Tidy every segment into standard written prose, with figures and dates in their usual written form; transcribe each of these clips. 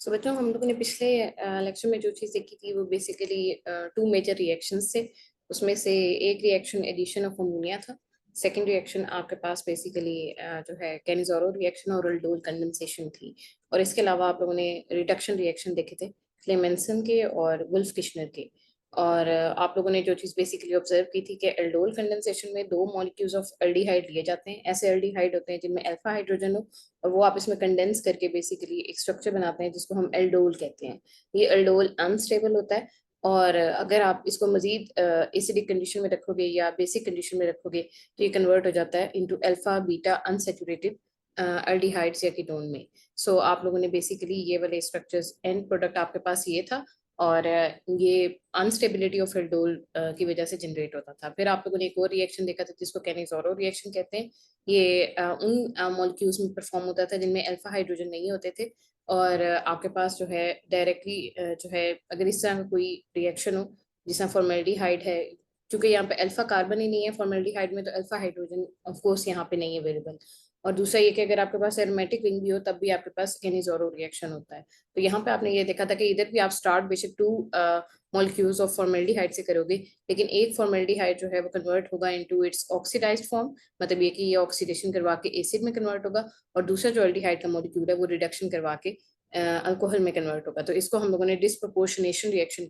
सो बच्चों हम लोगों ने पिछले लेक्चर में जो चीज़ देखी थी वो बेसिकली टू मेजर रिएक्शंस थे। उसमें से एक रिएक्शन एडिशन ऑफ अमोनिया था। सेकंड रिएक्शन आपके पास बेसिकली जो है कैनिज़ोरो रिएक्शन और अल्डोल कंडेंसेशन थी। और इसके अलावा आप लोगों ने रिडक्शन रिएक्शन देखे थे क्लेमेंसन के और वुल्फ किश्नर के। और आप लोगों ने जो चीज़ बेसिकली ऑब्जर्व की थी कि एल्डोल कंडेंसेशन में दो मॉलिक्यूल्स ऑफ एल्डिहाइड लिए जाते हैं। ऐसे एल्डिहाइड होते हैं जिनमें अल्फा हाइड्रोजन हो और वो आप इसमें कंडेंस करके बेसिकली एक स्ट्रक्चर बनाते हैं जिसको हम एल्डोल कहते हैं। ये एल्डोल अनस्टेबल होता है और अगर आप इसको मजीद एसिडिक कंडीशन में रखोगे या बेसिक कंडीशन में रखोगे तो ये कन्वर्ट हो जाता है into alpha beta unsaturated aldehydes या कीटोन में। सो आप लोगों ने बेसिकली ये वाले स्ट्रक्चर्स एंड प्रोडक्ट आपके पास ये था और ये अनस्टेबिलिटी ऑफ एल्डोल की वजह से जनरेट होता था। फिर आप लोगों ने एक और रिएक्शन देखा था जिसको कैनिज़ोरो रिएक्शन कहते हैं। ये उन मॉलिक्यूल्स में परफॉर्म होता था जिनमें अल्फा हाइड्रोजन नहीं होते थे और आपके पास जो है डायरेक्टली जो है अगर इस तरह का कोई रिएक्शन हो जिसमें फॉर्मेल्डिहाइड है, क्योंकि यहाँ पे अल्फा कार्बन ही नहीं है फॉर्मेल्डिहाइड में, तो अल्फा हाइड्रोजन ऑफ कोर्स यहाँ पे नहीं अवेलेबल। और दूसरा ये कि अगर आपके पास एरोमेटिक रिंग भी हो तब भी आपके पास कैनिज़ोरो रिएक्शन होता है। तो यहाँ पे आपने ये देखा था कि इधर भी आप स्टार्ट बेशक टू मॉलिक्यूल्स ऑफ फॉर्मेल्डिहाइड से करोगे, लेकिन एक फॉर्मेल्डिहाइड जो है वो कन्वर्ट होगा इनटू इट्स ऑक्सीडाइज्ड फॉर्म, मतलब ये कि ये ऑक्सीडेशन करवा के एसिड में कन्वर्ट होगा और दूसरा जो एल्डिहाइड का मॉलिक्यूल है वो रिडक्शन करवा के अल्कोहल में कन्वर्ट होगा। तो इसको हम लोगों ने डिस्प्रोपोर्शनेशन रिएक्शन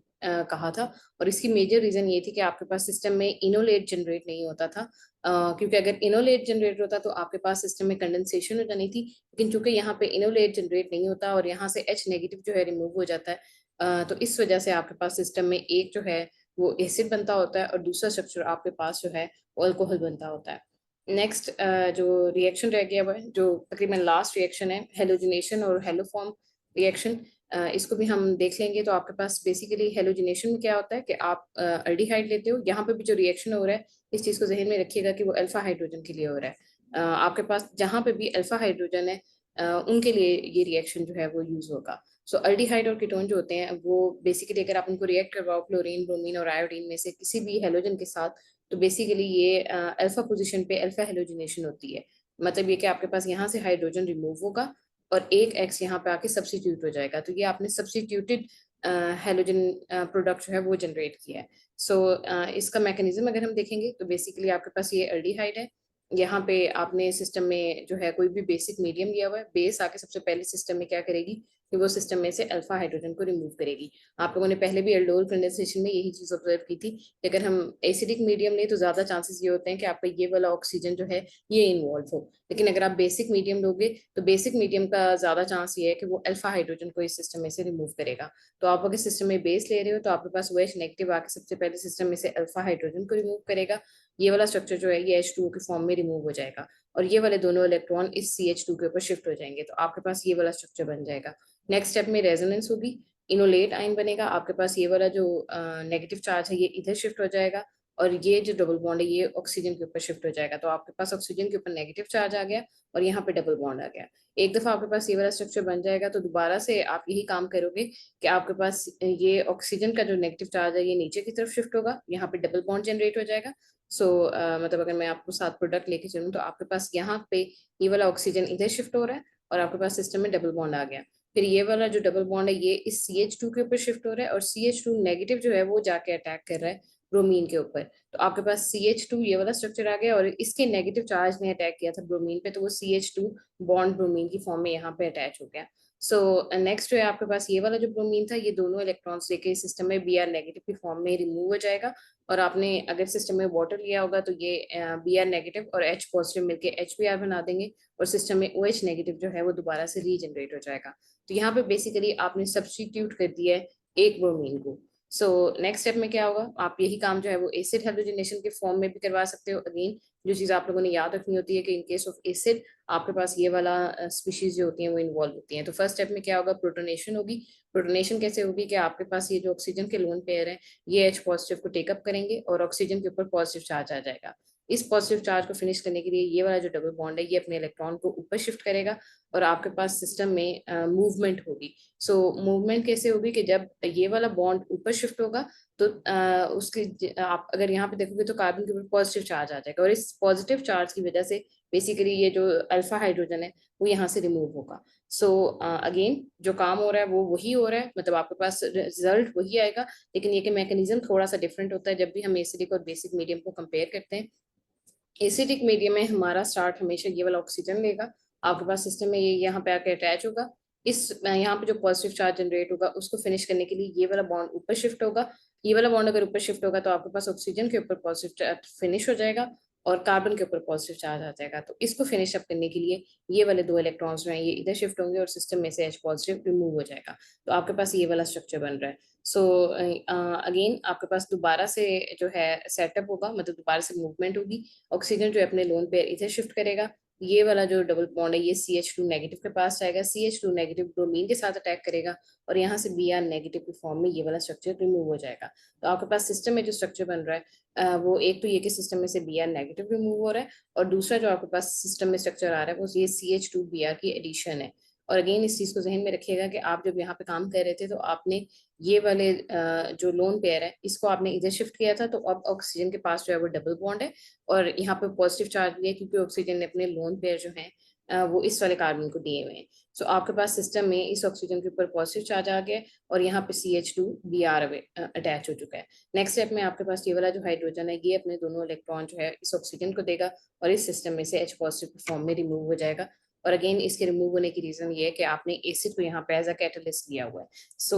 कहा था। और इसकी मेजर रीजन ये थी कि आपके पास सिस्टम में इनोलेट जनरेट नहीं होता था, क्योंकि अगर इनोलेट जनरेट होता तो आपके पास सिस्टम में कंडेंसेशन हो जानी थी, लेकिन चूंकि यहाँ पे इनोलेट जनरेट नहीं होता और यहाँ से H नेगेटिव जो है रिमूव हो जाता है, तो इस वजह से आपके पास सिस्टम में एक जो है वो एसिड बनता होता है और दूसरा स्ट्रक्चर आपके पास जो है वो अल्कोहल बनता होता है। नेक्स्ट जो रिएक्शन रह गया वो है जो तकरीबन लास्ट रिएक्शन है, हेलोजिनेशन और हेलोफॉर्म रिएक्शन। इसको भी हम देख लेंगे। तो आपके पास बेसिकली हेलोजिनेशन में क्या होता है कि आप अल्डिहाइड लेते हो, यहाँ पे भी जो रिएक्शन हो रहा है इस चीज़ को जहन में रखिएगा कि वो अल्फा हाइड्रोजन के लिए हो रहा है। आपके पास जहाँ पे भी अल्फा हाइड्रोजन है उनके लिए ये रिएक्शन जो है वो यूज होगा। सो अल्डिहाइड और कीटोन जो होते हैं वो बेसिकली अगर आप उनको रिएक्ट करवाओ क्लोरीन ब्रोमीन और आयोडीन में से किसी भी हेलोजन के साथ, तो बेसिकली ये अल्फा पोजीशन पे अल्फा हेलोजिनेशन होती है। मतलब ये कि आपके पास यहाँ से हाइड्रोजन रिमूव होगा और एक एक्स यहाँ पे आके सब्सिट्यूट हो जाएगा, तो ये आपने सब्सिट्यूटेड हेलोजन प्रोडक्ट जो है वो जनरेट किया है। सो इसका मैकेनिज्म अगर हम देखेंगे तो बेसिकली आपके पास ये एल्डिहाइड है। यहाँ पे आपने सिस्टम में जो है कोई भी बेसिक मीडियम लिया हुआ है, बेस आके सबसे पहले सिस्टम में क्या करेगी कि वो सिस्टम में से अल्फा हाइड्रोजन को रिमूव करेगी। आप लोगों ने पहले भी एल्डोल कंडेंसेशन में यही चीज ऑब्जर्व की थी कि अगर हम एसिडिक मीडियम लें तो ज्यादा चांसेस ये होते हैं कि आपका ये वाला ऑक्सीजन जो है ये इन्वॉल्व हो, लेकिन अगर आप बेसिक मीडियम लोगे तो बेसिक मीडियम का ज्यादा चांस ये है कि वो अल्फा हाइड्रोजन को इस सिस्टम में से रिमूव करेगा। तो आप अगर सिस्टम में बेस ले रहे हो तो आपके पास वो OH नेगेटिव आके सबसे पहले सिस्टम में से अल्फा हाइड्रोजन को रिमूव करेगा। ये वाला स्ट्रक्चर जो है ये H2O के फॉर्म में रिमूव हो जाएगा और ये वाले दोनों इलेक्ट्रॉन इस CH2 के ऊपर शिफ्ट हो जाएंगे, तो आपके पास ये वाला स्ट्रक्चर बन जाएगा। नेक्स्ट स्टेप में रेजोनेंस होगी, इनोलेट आयन बनेगा। आपके पास ये वाला जो नेगेटिव चार्ज है ये इधर शिफ्ट हो जाएगा और ये जो डबल बॉन्ड है ये ऑक्सीजन के ऊपर शिफ्ट हो जाएगा। तो आपके पास ऑक्सीजन के ऊपर नेगेटिव चार्ज आ गया और यहाँ पे डबल बॉन्ड आ गया। एक दफा आपके पास ये वाला स्ट्रक्चर बन जाएगा तो दोबारा से आप यही काम करोगे कि आपके पास ये ऑक्सीजन का जो नेगेटिव चार्ज है ये नीचे की तरफ शिफ्ट होगा, यहाँ पे डबल बॉन्ड जनरेट हो जाएगा। सो मतलब अगर मैं आपको साथ प्रोडक्ट लेके चलूँ तो आपके पास यहाँ पे ये वाला ऑक्सीजन इधर शिफ्ट हो रहा है और आपके पास सिस्टम में डबल बॉन्ड आ गया। फिर ये वाला जो डबल बॉन्ड है ये इस CH2 के ऊपर शिफ्ट हो रहा है और CH2 नेगेटिव जो है वो जाके अटैक कर रहा है ब्रोमीन के ऊपर। तो आपके पास CH2 ये वाला स्ट्रक्चर आ गया और इसके नेगेटिव चार्ज ने अटैक किया था ब्रोमीन पे, तो वो CH2 बॉन्ड ब्रोमीन की फॉर्म में यहाँ पे अटैच हो गया। सो नेक्स्ट जो है आपके पास ये वाला जो ब्रोमीन था ये दोनों इलेक्ट्रॉन्स लेके सिस्टम में Br नेगेटिव की फॉर्म में रिमूव हो जाएगा और आपने अगर सिस्टम में वाटर लिया होगा तो ये Br नेगेटिव और H पॉजिटिव मिलके HBr बना देंगे और सिस्टम में OH नेगेटिव जो है वो दोबारा से रीजनरेट हो जाएगा। तो यहाँ पे बेसिकली आपने सब्स्टिट्यूट कर दिया है एक ब्रोमीन को। सो नेक्स्ट स्टेप में क्या होगा, आप यही काम जो है वो एसिड हेलोजिनेशन के फॉर्म में भी करवा सकते हो। अगेन जो चीज़ आप लोगों ने याद रखनी होती है कि इन केस ऑफ एसिड आपके पास ये वाला स्पीशीज जो होती हैं वो इन्वॉल्व होती हैं। तो फर्स्ट स्टेप में क्या होगा, प्रोटोनेशन होगी। प्रोटोनेशन कैसे होगी कि आपके पास ये जो ऑक्सीजन के लोन पेयर है ये H पॉजिटिव को टेकअप करेंगे और ऑक्सीजन के ऊपर पॉजिटिव चार्ज आ जाएगा। इस पॉजिटिव चार्ज को फिनिश करने के लिए ये वाला जो डबल बॉन्ड है ये अपने इलेक्ट्रॉन को ऊपर शिफ्ट करेगा और आपके पास सिस्टम में मूवमेंट होगी। सो मूवमेंट कैसे होगी कि जब ये वाला बॉन्ड ऊपर शिफ्ट होगा तो उसके आप अगर यहाँ पे देखोगे तो कार्बन के ऊपर पॉजिटिव चार्ज आ जाएगा और इस पॉजिटिव चार्ज की वजह से बेसिकली ये जो अल्फा हाइड्रोजन है वो यहाँ से रिमूव होगा। सो अगेन जो काम हो रहा है वो वही हो रहा है, मतलब आपके पास रिजल्ट वही आएगा, लेकिन ये कि मैकेनिज्म थोड़ा सा डिफरेंट होता है जब भी हम एसिडिक और बेसिक मीडियम को कंपेयर करते हैं। एसिडिक मीडियम में हमारा स्टार्ट हमेशा ये वाला ऑक्सीजन लेगा, आपके पास सिस्टम में ये यहाँ पे आके अटैच होगा, इस यहाँ पे जो पॉजिटिव चार्ज जनरेट होगा उसको फिनिश करने के लिए ये वाला बॉन्ड ऊपर शिफ्ट होगा। ये वाला बॉन्ड अगर ऊपर शिफ्ट होगा तो आपके पास ऑक्सीजन के ऊपर पॉजिटिव चार्ज फिनिश हो जाएगा और कार्बन के ऊपर पॉजिटिव चार्ज आ जाएगा। तो इसको फिनिश अप करने के लिए ये वाले दो इलेक्ट्रॉन्स जो हैं ये इधर शिफ्ट होंगे और सिस्टम में से H पॉजिटिव रिमूव हो जाएगा। तो आपके पास ये वाला स्ट्रक्चर बन रहा है। सो अगेन आपके पास दोबारा से जो है सेटअप होगा, मतलब दोबारा से मूवमेंट होगी, ऑक्सीजन जो है अपने लोन पेयर इधर शिफ्ट करेगा, ये वाला जो डबल बॉन्ड है ये CH2 नेगेटिव के पास जाएगा, CH2 नेगेटिव ब्रोमीन के साथ अटैक करेगा और यहाँ से Br नेगेटिव के फॉर्म में ये वाला स्ट्रक्चर रिमूव हो जाएगा। तो आपके पास सिस्टम में जो स्ट्रक्चर बन रहा है वो एक तो ये कि सिस्टम में से Br नेगेटिव रिमूव हो रहा है, और दूसरा जो आपके पास सिस्टम में स्ट्रक्चर आ रहा है वो ये CH2 Br की एडिशन है। और अगेन इस चीज को जहन में रखिएगा कि आप जब यहाँ पे काम कर रहे थे तो आपने ये वाले जो लोन पेयर है इसको आपने इधर शिफ्ट किया था, तो अब ऑक्सीजन के पास जो है वो डबल बॉन्ड है और यहाँ पे पॉजिटिव चार्ज भी है क्योंकि ऑक्सीजन ने अपने लोन पेयर जो है वो इस वाले कार्बन को दिए हुए हैं। सो आपके पास सिस्टम में इस ऑक्सीजन के ऊपर पॉजिटिव चार्ज आ गया और यहाँ पे CH2 Br अटैच हो चुका है। नेक्स्ट स्टेप में आपके पास ये वाला जो हाइड्रोजन है ये अपने दोनों इलेक्ट्रॉन जो है इस ऑक्सीजन को देगा और इस सिस्टम में से H पॉजिटिव फॉर्म में रिमूव हो जाएगा। और अगेन इसके रिमूव होने की रीजन ये है कि आपने एसिड को यहाँ पे एज अ कैटलिस्ट लिया हुआ है। सो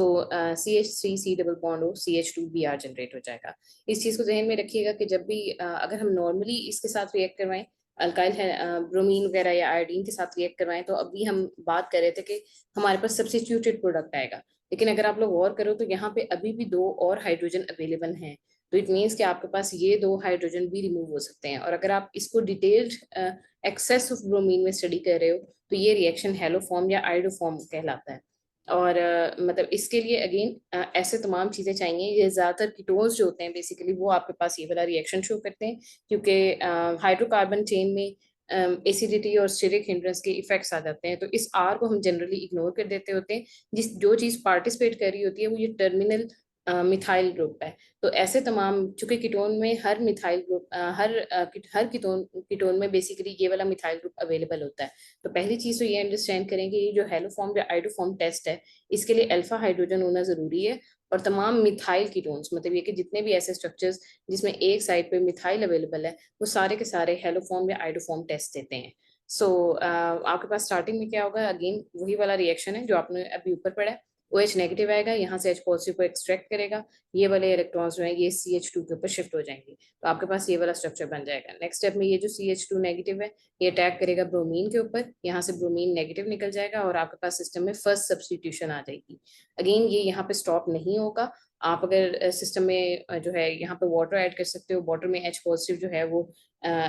CH3 C डबल बॉन्ड हो CH2 Br जनरेट हो जाएगा। इस चीज को जहन में रखिएगा कि जब भी अगर हम नॉर्मली इसके साथ रिएक्ट करवाएं, अल्काइल है ब्रोमीन वगैरह या आयोडीन के साथ रिएक्ट करवाएं, तो अभी हम बात कर रहे थे कि हमारे पास सब्स्टिट्यूटेड प्रोडक्ट आएगा, लेकिन अगर आप लोग गौर करो तो यहाँ पे अभी भी दो और हाइड्रोजन अवेलेबल हैं। तो इट मीन्स कि आपके पास ये दो हाइड्रोजन भी रिमूव हो सकते हैं, और अगर आप इसको डिटेल्ड एक्सेस ऑफ ब्रोमीन में स्टडी कर रहे हो तो ये रिएक्शन हेलो फॉर्म या आइडो फॉर्म कहलाता है। और मतलब इसके लिए अगेन ऐसे तमाम चीजें चाहिए, ये ज्यादातर कीटोन्स जो होते हैं बेसिकली वो आपके पास ये वाला रिएक्शन शो करते हैं, क्योंकि हाइड्रोकार्बन चेन में एसिडिटी और स्टेरिक हिंड्रेंस के इफेक्ट्स आ जाते हैं। तो इस आर को हम जनरली इग्नोर कर देते होते हैं, जो चीज पार्टिसिपेट कर रही होती है वो ये टर्मिनल मिथाइल ग्रुप है। तो ऐसे तमाम, चूंकि कीटोन में हर मिथाइल ग्रुप हर कीटोन में बेसिकली ये वाला मिथाइल ग्रुप अवेलेबल होता है। तो पहली चीज तो ये अंडरस्टैंड करेंगे ये जो हेलोफॉर्म या आइडोफॉर्म टेस्ट है इसके लिए अल्फा हाइड्रोजन होना जरूरी है, और तमाम मिथाइल कीटोन्स मतलब ये कि जितने भी ऐसे स्ट्रक्चर्स जिसमें एक साइड पे मिथाइल अवेलेबल है वो सारे के सारे हेलोफॉर्म या आइडोफॉर्म टेस्ट देते हैं। सो आपके पास स्टार्टिंग में क्या होगा, अगेन वही वाला रिएक्शन है जो आपने अभी ऊपर पढ़ा है। OH नेगेटिव आएगा, यहाँ से H पॉजिटिव को एक्सट्रैक्ट करेगा, ये वाले इलेक्ट्रॉन्स जो हैं ये CH2 के ऊपर शिफ्ट हो जाएंगे, तो आपके पास ये वाला स्ट्रक्चर बन जाएगा। नेक्स्ट स्टेप में ये जो CH2 नेगेटिव है ये अटैक करेगा ब्रोमीन के ऊपर, यहाँ से ब्रोमीन नेगेटिव निकल जाएगा और आपके पास सिस्टम में फर्स्ट सब्स्टिट्यूशन आ जाएगी। अगेन ये यहाँ पे स्टॉप नहीं होगा, आप अगर सिस्टम में जो है यहाँ पे वाटर ऐड कर सकते हो, वाटर में H पॉजिटिव जो है वो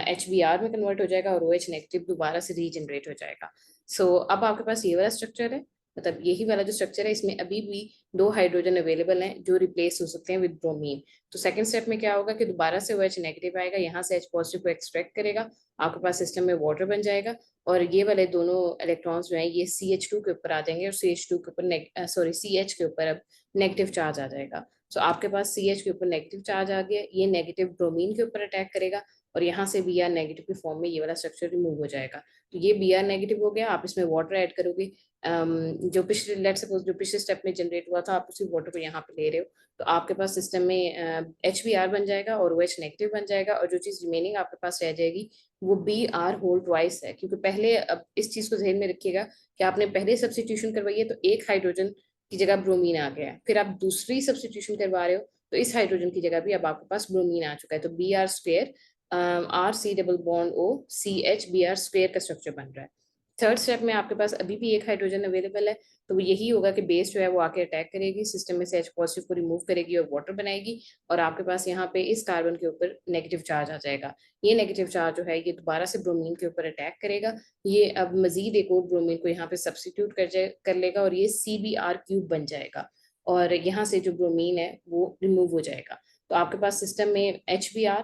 HBr में कन्वर्ट हो जाएगा और OH नेगेटिव दोबारा से रीजनरेट हो जाएगा। सो अब आपके पास ये वाला स्ट्रक्चर है, मतलब यही वाला जो स्ट्रक्चर है इसमें अभी भी दो हाइड्रोजन अवेलेबल हैं जो रिप्लेस हो सकते हैं विद ब्रोमीन। तो सेकंड स्टेप में क्या होगा कि दोबारा से OH नेगेटिव आएगा, यहाँ से H पॉजिटिव को एक्सट्रैक्ट करेगा, आपके पास सिस्टम में वाटर बन जाएगा और ये वाले दोनों इलेक्ट्रॉन्स जो हैं ये CH2 के ऊपर आ जाएंगे और CH2 के ऊपर CH के ऊपर अब नेगेटिव चार्ज आ जाएगा। सो आपके पास CH के ऊपर नेगेटिव चार्ज आ गया, ये नेगेटिव ब्रोमीन के ऊपर अटैक करेगा और यहाँ से Br नेगेटिव के फॉर्म में ये वाला स्ट्रक्चर रिमूव हो जाएगा। तो ये Br नेगेटिव हो गया, आप इसमें वाटर ऐड करोगे, जो पिछले लेट सपोज जो पिछले स्टेप में जनरेट हुआ था आप उसी वाटर को यहाँ पे ले रहे हो, तो आपके पास सिस्टम में HBr बन जाएगा और OH नेगेटिव बन जाएगा, और जो चीज रिमेनिंग आपके पास रह जाएगी वो Br होल ट्वाइस है। क्योंकि पहले, अब इस चीज को ध्यान में रखिएगा कि आपने पहले सब्स्टिट्यूशन करवाई है तो एक हाइड्रोजन की जगह ब्रोमीन आ गया है, फिर आप दूसरी सब्स्टिट्यूशन करवा रहे हो तो इस हाइड्रोजन की जगह भी अब आपके पास ब्रोमीन आ चुका है, तो Br square RC double bond O CH Br square का स्ट्रक्चर बन रहा है। थर्ड स्टेप में आपके पास अभी भी एक हाइड्रोजन अवेलेबल है, तो वो यही होगा कि बेस जो है वो आके अटैक करेगी, सिस्टम में से H पॉजिटिव को रिमूव करेगी और वाटर बनाएगी, और आपके पास यहाँ पे इस कार्बन के ऊपर नेगेटिव चार्ज आ जाएगा। ये नेगेटिव चार्ज जो है ये दोबारा से ब्रोमीन के ऊपर अटैक करेगा, ये अब मजीद एक और ब्रोमीन को यहाँ पे सब्सटीट्यूट कर लेगा और ये CBr क्यूब बन जाएगा, और यहाँ से जो ब्रोमीन है वो रिमूव हो जाएगा। तो आपके पास सिस्टम में HBr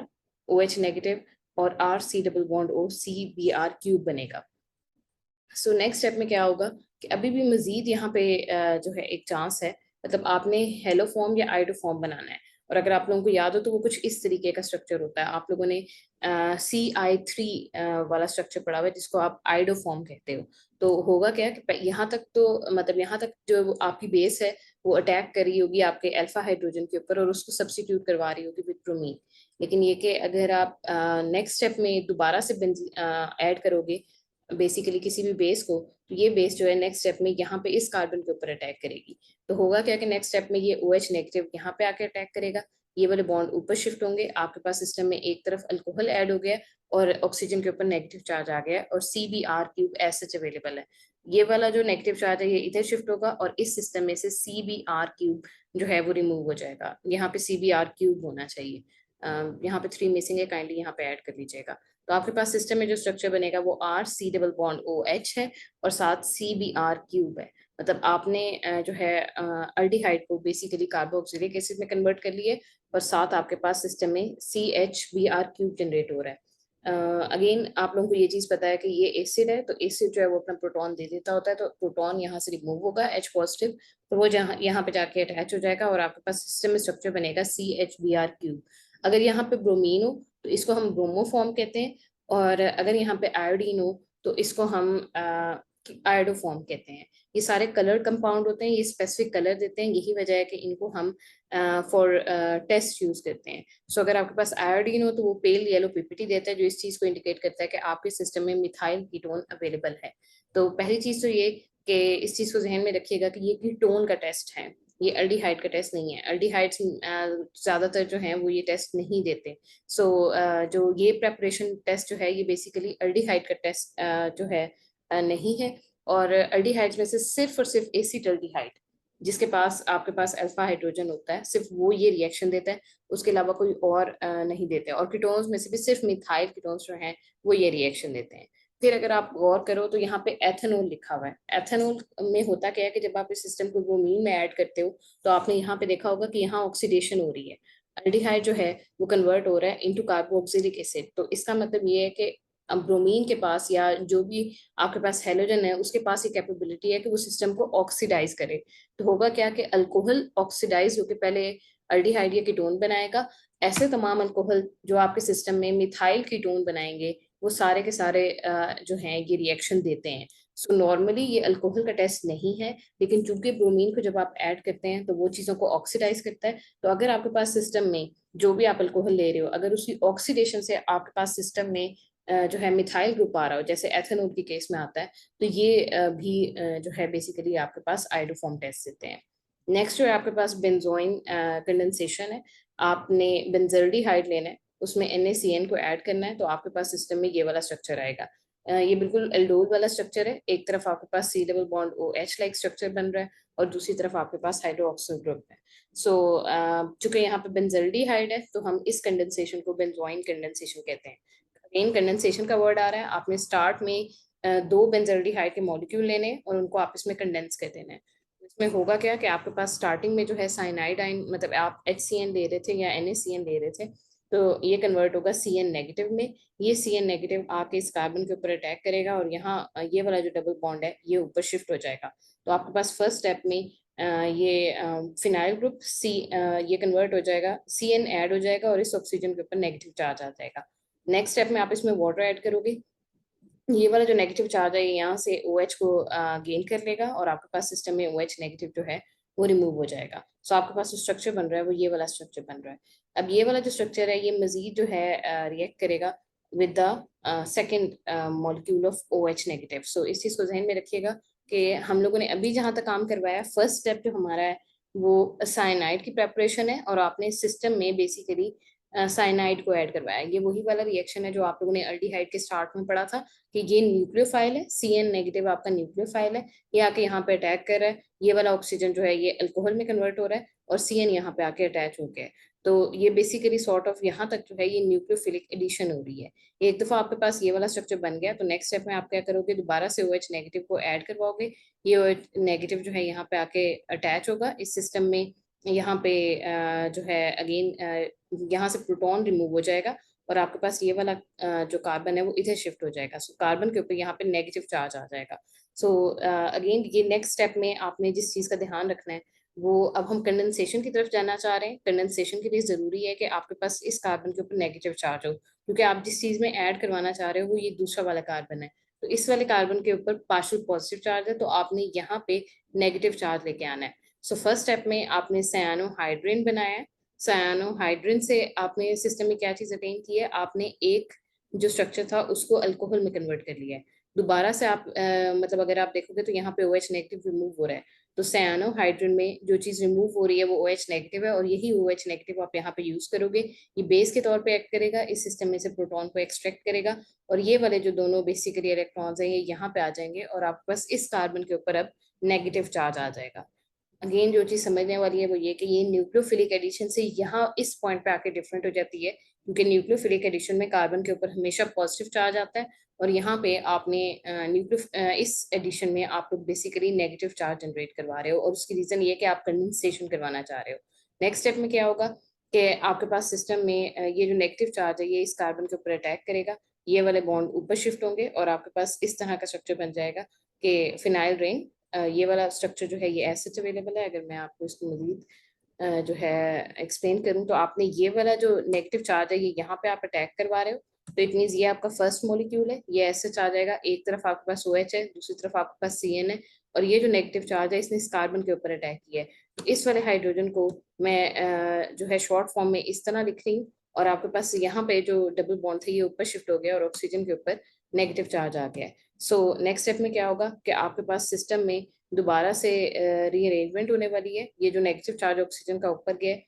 OH नेगेटिव और RC double bond O CBr cube बनेगा। सो नेक्स्ट स्टेप में क्या होगा कि अभी भी मजीद यहाँ पे जो है एक चांस है, मतलब आपने हेलो फॉर्म या आइडो फॉर्म बनाना है। और अगर आप लोगों को याद हो तो वो कुछ इस तरीके का स्ट्रक्चर होता है। आप लोगों ने CI3 वाला स्ट्रक्चर पढ़ा हुआ है जिसको आप आइडोफॉर्म कहते हो। तो होगा क्या कि यहाँ तक तो मतलब यहाँ तक जो आपकी बेस है वो अटैक कर रही होगी आपके अल्फा हाइड्रोजन के ऊपर और उसको सब्स्टिट्यूट करवा रही होगी विद ब्रोमीन। लेकिन ये कि अगर आप नेक्स्ट स्टेप में दोबारा से ऐड करोगे बेसिकली किसी भी बेस को, तो ये बेस जो है नेक्स्ट स्टेप में यहाँ पे इस कार्बन के ऊपर अटैक करेगी। तो होगा क्या कि नेक्स्ट स्टेप में ये OH नेगेटिव यहाँ पे आके अटैक करेगा, ये वाले बॉन्ड ऊपर शिफ्ट होंगे, आपके पास सिस्टम में एक तरफ अल्कोहल ऐड हो गया और ऑक्सीजन के ऊपर नेगेटिव चार्ज आ गया और CBr³ एज सच अवेलेबल है। ये वाला जो नेगेटिव चार्ज है ये इधर शिफ्ट होगा और इस सिस्टम में से CBr³ जो है वो रिमूव हो जाएगा। यहाँ पे CBr³ होना चाहिए। यहाँ पे 3 मिसिंग है, काइंडली यहाँ पे ऐड कर लीजिएगा। तो आपके पास सिस्टम में जो स्ट्रक्चर बनेगा वो RC डबल बॉन्ड OH है और साथ CBr³ है। मतलब आपने जो है अल्डिहाइड को बेसिकली कार्बोक्सिलिक एसिड में कन्वर्ट कर लिए और साथ आपके पास सिस्टम में CHBr³ जनरेट हो रहा है। अगेन आप लोगों को ये चीज पता है कि ये एसिड है, तो एसिड जो है वो अपना प्रोटॉन दे देता होता है, तो प्रोटॉन यहाँ से रिमूव होगा H पॉजिटिव, तो वो जहाँ यहाँ पे जाके अटैच हो जाएगा और आपके पास सिस्टम में स्ट्रक्चर बनेगा CHBr³। अगर यहाँ पे ब्रोमीन हो तो इसको हम ब्रोमोफॉर्म कहते हैं, और अगर यहाँ पे आयोडीन हो तो इसको हम आयोडोफॉर्म कहते हैं। ये सारे कलर कंपाउंड होते हैं, ये स्पेसिफिक कलर देते हैं, यही वजह है कि इनको हम फॉर टेस्ट यूज करते हैं। सो अगर आपके पास आयोडीन हो तो वो पेल येलो पीपीटी देता है जो इस चीज को इंडिकेट करता है कि आपके सिस्टम में मिथाइल कीटोन अवेलेबल है। तो पहली चीज तो ये कि इस चीज को जहन में रखिएगा कि ये कीटोन का टेस्ट है, ये अल्डिहाइड का टेस्ट नहीं है। अल्डिहाइड्स ज्यादातर जो हैं वो ये टेस्ट नहीं देते। सो जो ये प्रेपरेशन टेस्ट जो है ये बेसिकली अल्डिहाइड का टेस्ट जो है नहीं है। और अल्डिहाइड्स में से सिर्फ और सिर्फ एसिटल्डिहाइड जिसके पास आपके पास अल्फा हाइड्रोजन होता है, सिर्फ वो ये रिएक्शन देता है, उसके अलावा कोई और नहीं देता। और कीटोन्स में से भी सिर्फ मिथाइल कीटोन्स जो हैं वो ये रिएक्शन देते हैं। फिर अगर आप गौर करो तो यहाँ पे एथेनॉल लिखा हुआ है। एथेनॉल में होता क्या है कि जब आप इस सिस्टम को ब्रोमीन में ऐड करते हो तो आपने यहाँ पे देखा होगा कि यहाँ ऑक्सीडेशन हो रही है, अल्डिहाइड जो है वो कन्वर्ट हो रहा है इनटू कार्बोक्सिलिक एसिड। तो इसका मतलब ये है कि अब ब्रोमीन के पास या जो भी आपके पास हेलोजन है उसके पास ये कैपेबिलिटी है कि वो सिस्टम को ऑक्सीडाइज करे। तो होगा क्या कि अल्कोहल ऑक्सीडाइज होकर पहले अल्डिहाइड या कीटोन बनाएगा, ऐसे तमाम अल्कोहल जो आपके सिस्टम में मिथाइल कीटोन बनाएंगे वो सारे के सारे जो हैं ये रिएक्शन देते हैं। सो नॉर्मली ये अल्कोहल का टेस्ट नहीं है, लेकिन चूंकि ब्रोमीन को जब आप ऐड करते हैं तो वो चीज़ों को ऑक्सीडाइज करता है। तो अगर आपके पास सिस्टम में जो भी आप अल्कोहल ले रहे हो अगर उसकी ऑक्सीडेशन से आपके पास सिस्टम में जो है मिथाइल ग्रुप आ रहा हो जैसे एथेनॉल के केस में आता है, तो ये भी जो है बेसिकली आपके पास आइडोफॉर्म टेस्ट देते हैं। नेक्स्ट जो है आपके पास बेंजोइन कंडेंसेशन है। आपने बेंजल्डिहाइड लेना है, उसमें NaCN को ऐड करना है, तो आपके पास सिस्टम में ये वाला स्ट्रक्चर आएगा। ये बिल्कुल एल्डोल वाला स्ट्रक्चर है। एक तरफ आपके पास C double bond OH like structure बन रहा है और दूसरी तरफ आपके पास हाइड्रोक्सिल ग्रुप है। सो चूंकि यहाँ पे बेंजल्डिहाइड है तो हम इस कंडेंसेशन को बेंजोइन कंडेंसेशन कहते हैं। अगेन कंडेंसेशन का वर्ड आ रहा है, आपने स्टार्ट में दो बेंजल्डिहाइड के मॉलिक्यूल लेने हैं और उनको आपस में कंडेंस कर देना है। इसमें होगा क्या कि आपके पास स्टार्टिंग में जो है साइनाइड आयन मतलब आप HCN ले रहे थे या NaCN ले रहे थे, तो ये कन्वर्ट होगा CN नेगेटिव में। ये CN नेगेटिव आके इस कार्बन के ऊपर अटैक करेगा और यहाँ ये वाला जो डबल बॉन्ड है ये ऊपर शिफ्ट हो जाएगा। तो आपके पास फर्स्ट स्टेप में ये फिनाइल ग्रुप ये कन्वर्ट हो जाएगा, CN ऐड हो जाएगा और इस ऑक्सीजन के ऊपर नेगेटिव चार्ज आ जाएगा। नेक्स्ट स्टेप में आप इसमें वाटर ऐड करोगे, ये वाला जो नेगेटिव चार्ज है यहाँ से OH को गेन कर लेगा और आपके पास सिस्टम में OH नेगेटिव जो है वो रिमूव हो जाएगा। सो आपके पास जो स्ट्रक्चर बन रहा है वो ये वाला स्ट्रक्चर बन रहा है। अब ये वाला जो स्ट्रक्चर है ये मजीद जो है रिएक्ट करेगा with the second molecule of OH negative. So इस चीज को जहन में रखिएगा कि हम लोगों ने अभी जहां तक काम करवाया फर्स्ट स्टेप जो हमारा है वो साइनाइड की प्रेपरेशन है और आपने सिस्टम में बेसिकली साइनाइड को ऐड करवाया। ये वही वाला रिएक्शन है जो आप लोगों ने अल्डिहाइड के स्टार्ट में पढ़ा था कि ये न्यूक्लियोफाइल है, CN नेगेटिव आपका न्यूक्लियोफाइल है, ये आके यहाँ पे अटैक कर रहा है, ये वाला ऑक्सीजन जो है ये अल्कोहल में कन्वर्ट हो रहा है और CN यहाँ पे आके अटैच हो गया है। तो ये बेसिकली सॉर्ट ऑफ यहाँ तक जो है ये न्यूक्लियोफिलिक एडिशन हो रही है। एक दफा आपके पास ये वाला स्ट्रक्चर बन गया तो नेक्स्ट स्टेप में आप क्या करोगे, दोबारा से OH नेगेटिव को ऐड करवाओगे। ये OH नेगेटिव जो है यहाँ पे आके अटैच होगा इस सिस्टम में। यहाँ पे जो है अगेन यहाँ से प्रोटॉन रिमूव हो जाएगा और आपके पास ये वाला जो कार्बन है वो इधर शिफ्ट हो जाएगा। सो कार्बन के ऊपर यहाँ पे नेगेटिव चार्ज आ जाएगा। सो अगेन ये नेक्स्ट स्टेप में आपने जिस चीज का ध्यान रखना है वो अब हम कंडेंसेशन की तरफ जाना चाह रहे हैं। कंडेंसेशन के लिए जरूरी है कि आपके पास इस कार्बन के ऊपर नेगेटिव चार्ज हो, क्योंकि आप जिस चीज में ऐड करवाना चाह रहे हो वो ये दूसरा वाला कार्बन है। तो इस वाले कार्बन के ऊपर पार्शियल पॉजिटिव चार्ज है, तो आपने यहाँ पे नेगेटिव चार्ज लेके आना है। सो फर्स्ट स्टेप में आपने सायानोहाइड्रिन बनाया है। सायानोहाइड्रिन से आपने सिस्टम में क्या चीज अटेन की है, आपने एक जो स्ट्रक्चर था उसको अल्कोहल में कन्वर्ट कर लिया है। दोबारा से आप मतलब अगर आप देखोगे तो यहाँ पे OH नेगेटिव रिमूव हो रहा है। तो सायानोहाइड्रिन में जो चीज रिमूव हो रही है वो OH नेगेटिव है, और यही OH नेगेटिव आप यहाँ पे यूज करोगे। ये बेस के तौर पे एक्ट करेगा, इस सिस्टम में से प्रोटॉन को एक्सट्रैक्ट करेगा, और ये वाले जो दोनों बेसिकली इलेक्ट्रॉन्स हैं ये यहाँ पे आ जाएंगे, और आपके पास इस कार्बन के ऊपर अब नेगेटिव चार्ज आ जाएगा। अगेन जो चीज समझने वाली है वो ये कि ये न्यूक्लियोफिलिक एडिशन से यहाँ इस पॉइंट पे आके डिफरेंट हो जाती है, क्योंकि न्यूक्लियोफिलिक एडिशन में कार्बन के ऊपर हमेशा पॉजिटिव चार्ज आता है, और यहाँ पे आपने इस एडिशन में आप लोग बेसिकली नेगेटिव चार्ज जनरेट करवा रहे हो, और उसकी रीजन ये कि आप कंडेंसेशन करवाना चाह रहे हो। नेक्स्ट स्टेप में क्या होगा कि आपके पास सिस्टम में ये जो नेगेटिव चार्ज है ये इस कार्बन के ऊपर अटैक करेगा, ये वाले बॉन्ड ऊपर शिफ्ट होंगे, और आपके पास इस तरह का स्ट्रक्चर बन जाएगा कि फिनाइल रिंग। ये वाला स्ट्रक्चर जो है ये एज सच अवेलेबल है। अगर मैं आपको इसको मजीद जो है एक्सप्लेन करूं, तो आपने ये वाला जो नेगेटिव चार्ज है ये यहाँ पे आप अटैक करवा रहे हो, तो इट मीन्स ये आपका फर्स्ट मॉलिक्यूल है, ये ऐसे चार्ज आएगा, एक तरफ आपके पास OH है, दूसरी तरफ आपके पास CN है, और ये जो नेगेटिव चार्ज है इसने इस कार्बन के ऊपर अटैक किया है। तो इस वाले हाइड्रोजन को मैं जो है शॉर्ट फॉर्म में इस तरह लिख रही हूँ, और आपके पास यहाँ पे जो डबल बॉन्ड थे ये ऊपर शिफ्ट हो गया, और ऑक्सीजन के ऊपर नेगेटिव चार्ज आ गया है। सो नेक्स्ट स्टेप में क्या होगा कि आपके पास सिस्टम में दोबारा से रीअरेंजमेंट होने वाली है। ये जो नेगेटिव चार्ज ऑक्सीजन का ऊपर गया है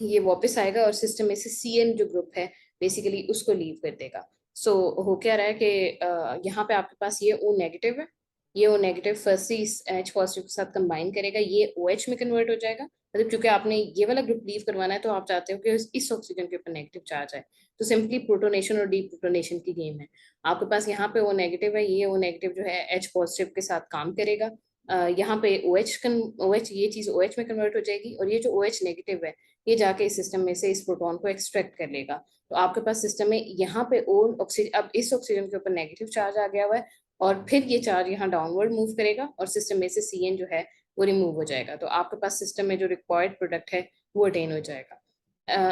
ये वापस आएगा, और सिस्टम में से CN जो ग्रुप है बेसिकली उसको लीव कर देगा। सो हो क्या रहा है कि यहाँ पे आपके पास ये O नेगेटिव है, ये O नेगेटिव फर्स्ट इस H पॉजिटिव के साथ कंबाइन करेगा, ये OH में कन्वर्ट हो जाएगा। मतलब क्योंकि आपने ये वाला ग्रुप लीव करवाना है तो आप चाहते हो कि इस ऑक्सीजन के ऊपर नेगेटिव चार्ज है, तो सिंपली प्रोटोनेशन और डीप्रोटोनेशन की गेम है। आपके पास यहाँ पे O नेगेटिव है, ये O नेगेटिव जो है H पॉजिटिव के साथ काम करेगा। यहाँ पे OH ये चीज OH में कन्वर्ट हो जाएगी, और ये जो OH नेगेटिव है ये जाके इस सिस्टम में से इस प्रोटॉन को एक्सट्रैक्ट कर लेगा। तो आपके पास सिस्टम में यहाँ पे और ऑक्सीजन, अब इस ऑक्सीजन के ऊपर नेगेटिव चार्ज आ गया हुआ है, और फिर ये चार्ज यहाँ डाउनवर्ड मूव करेगा, और सिस्टम में से CN जो है वो रिमूव हो जाएगा। तो आपके पास सिस्टम में जो रिक्वायर्ड प्रोडक्ट है वो अटेन हो जाएगा।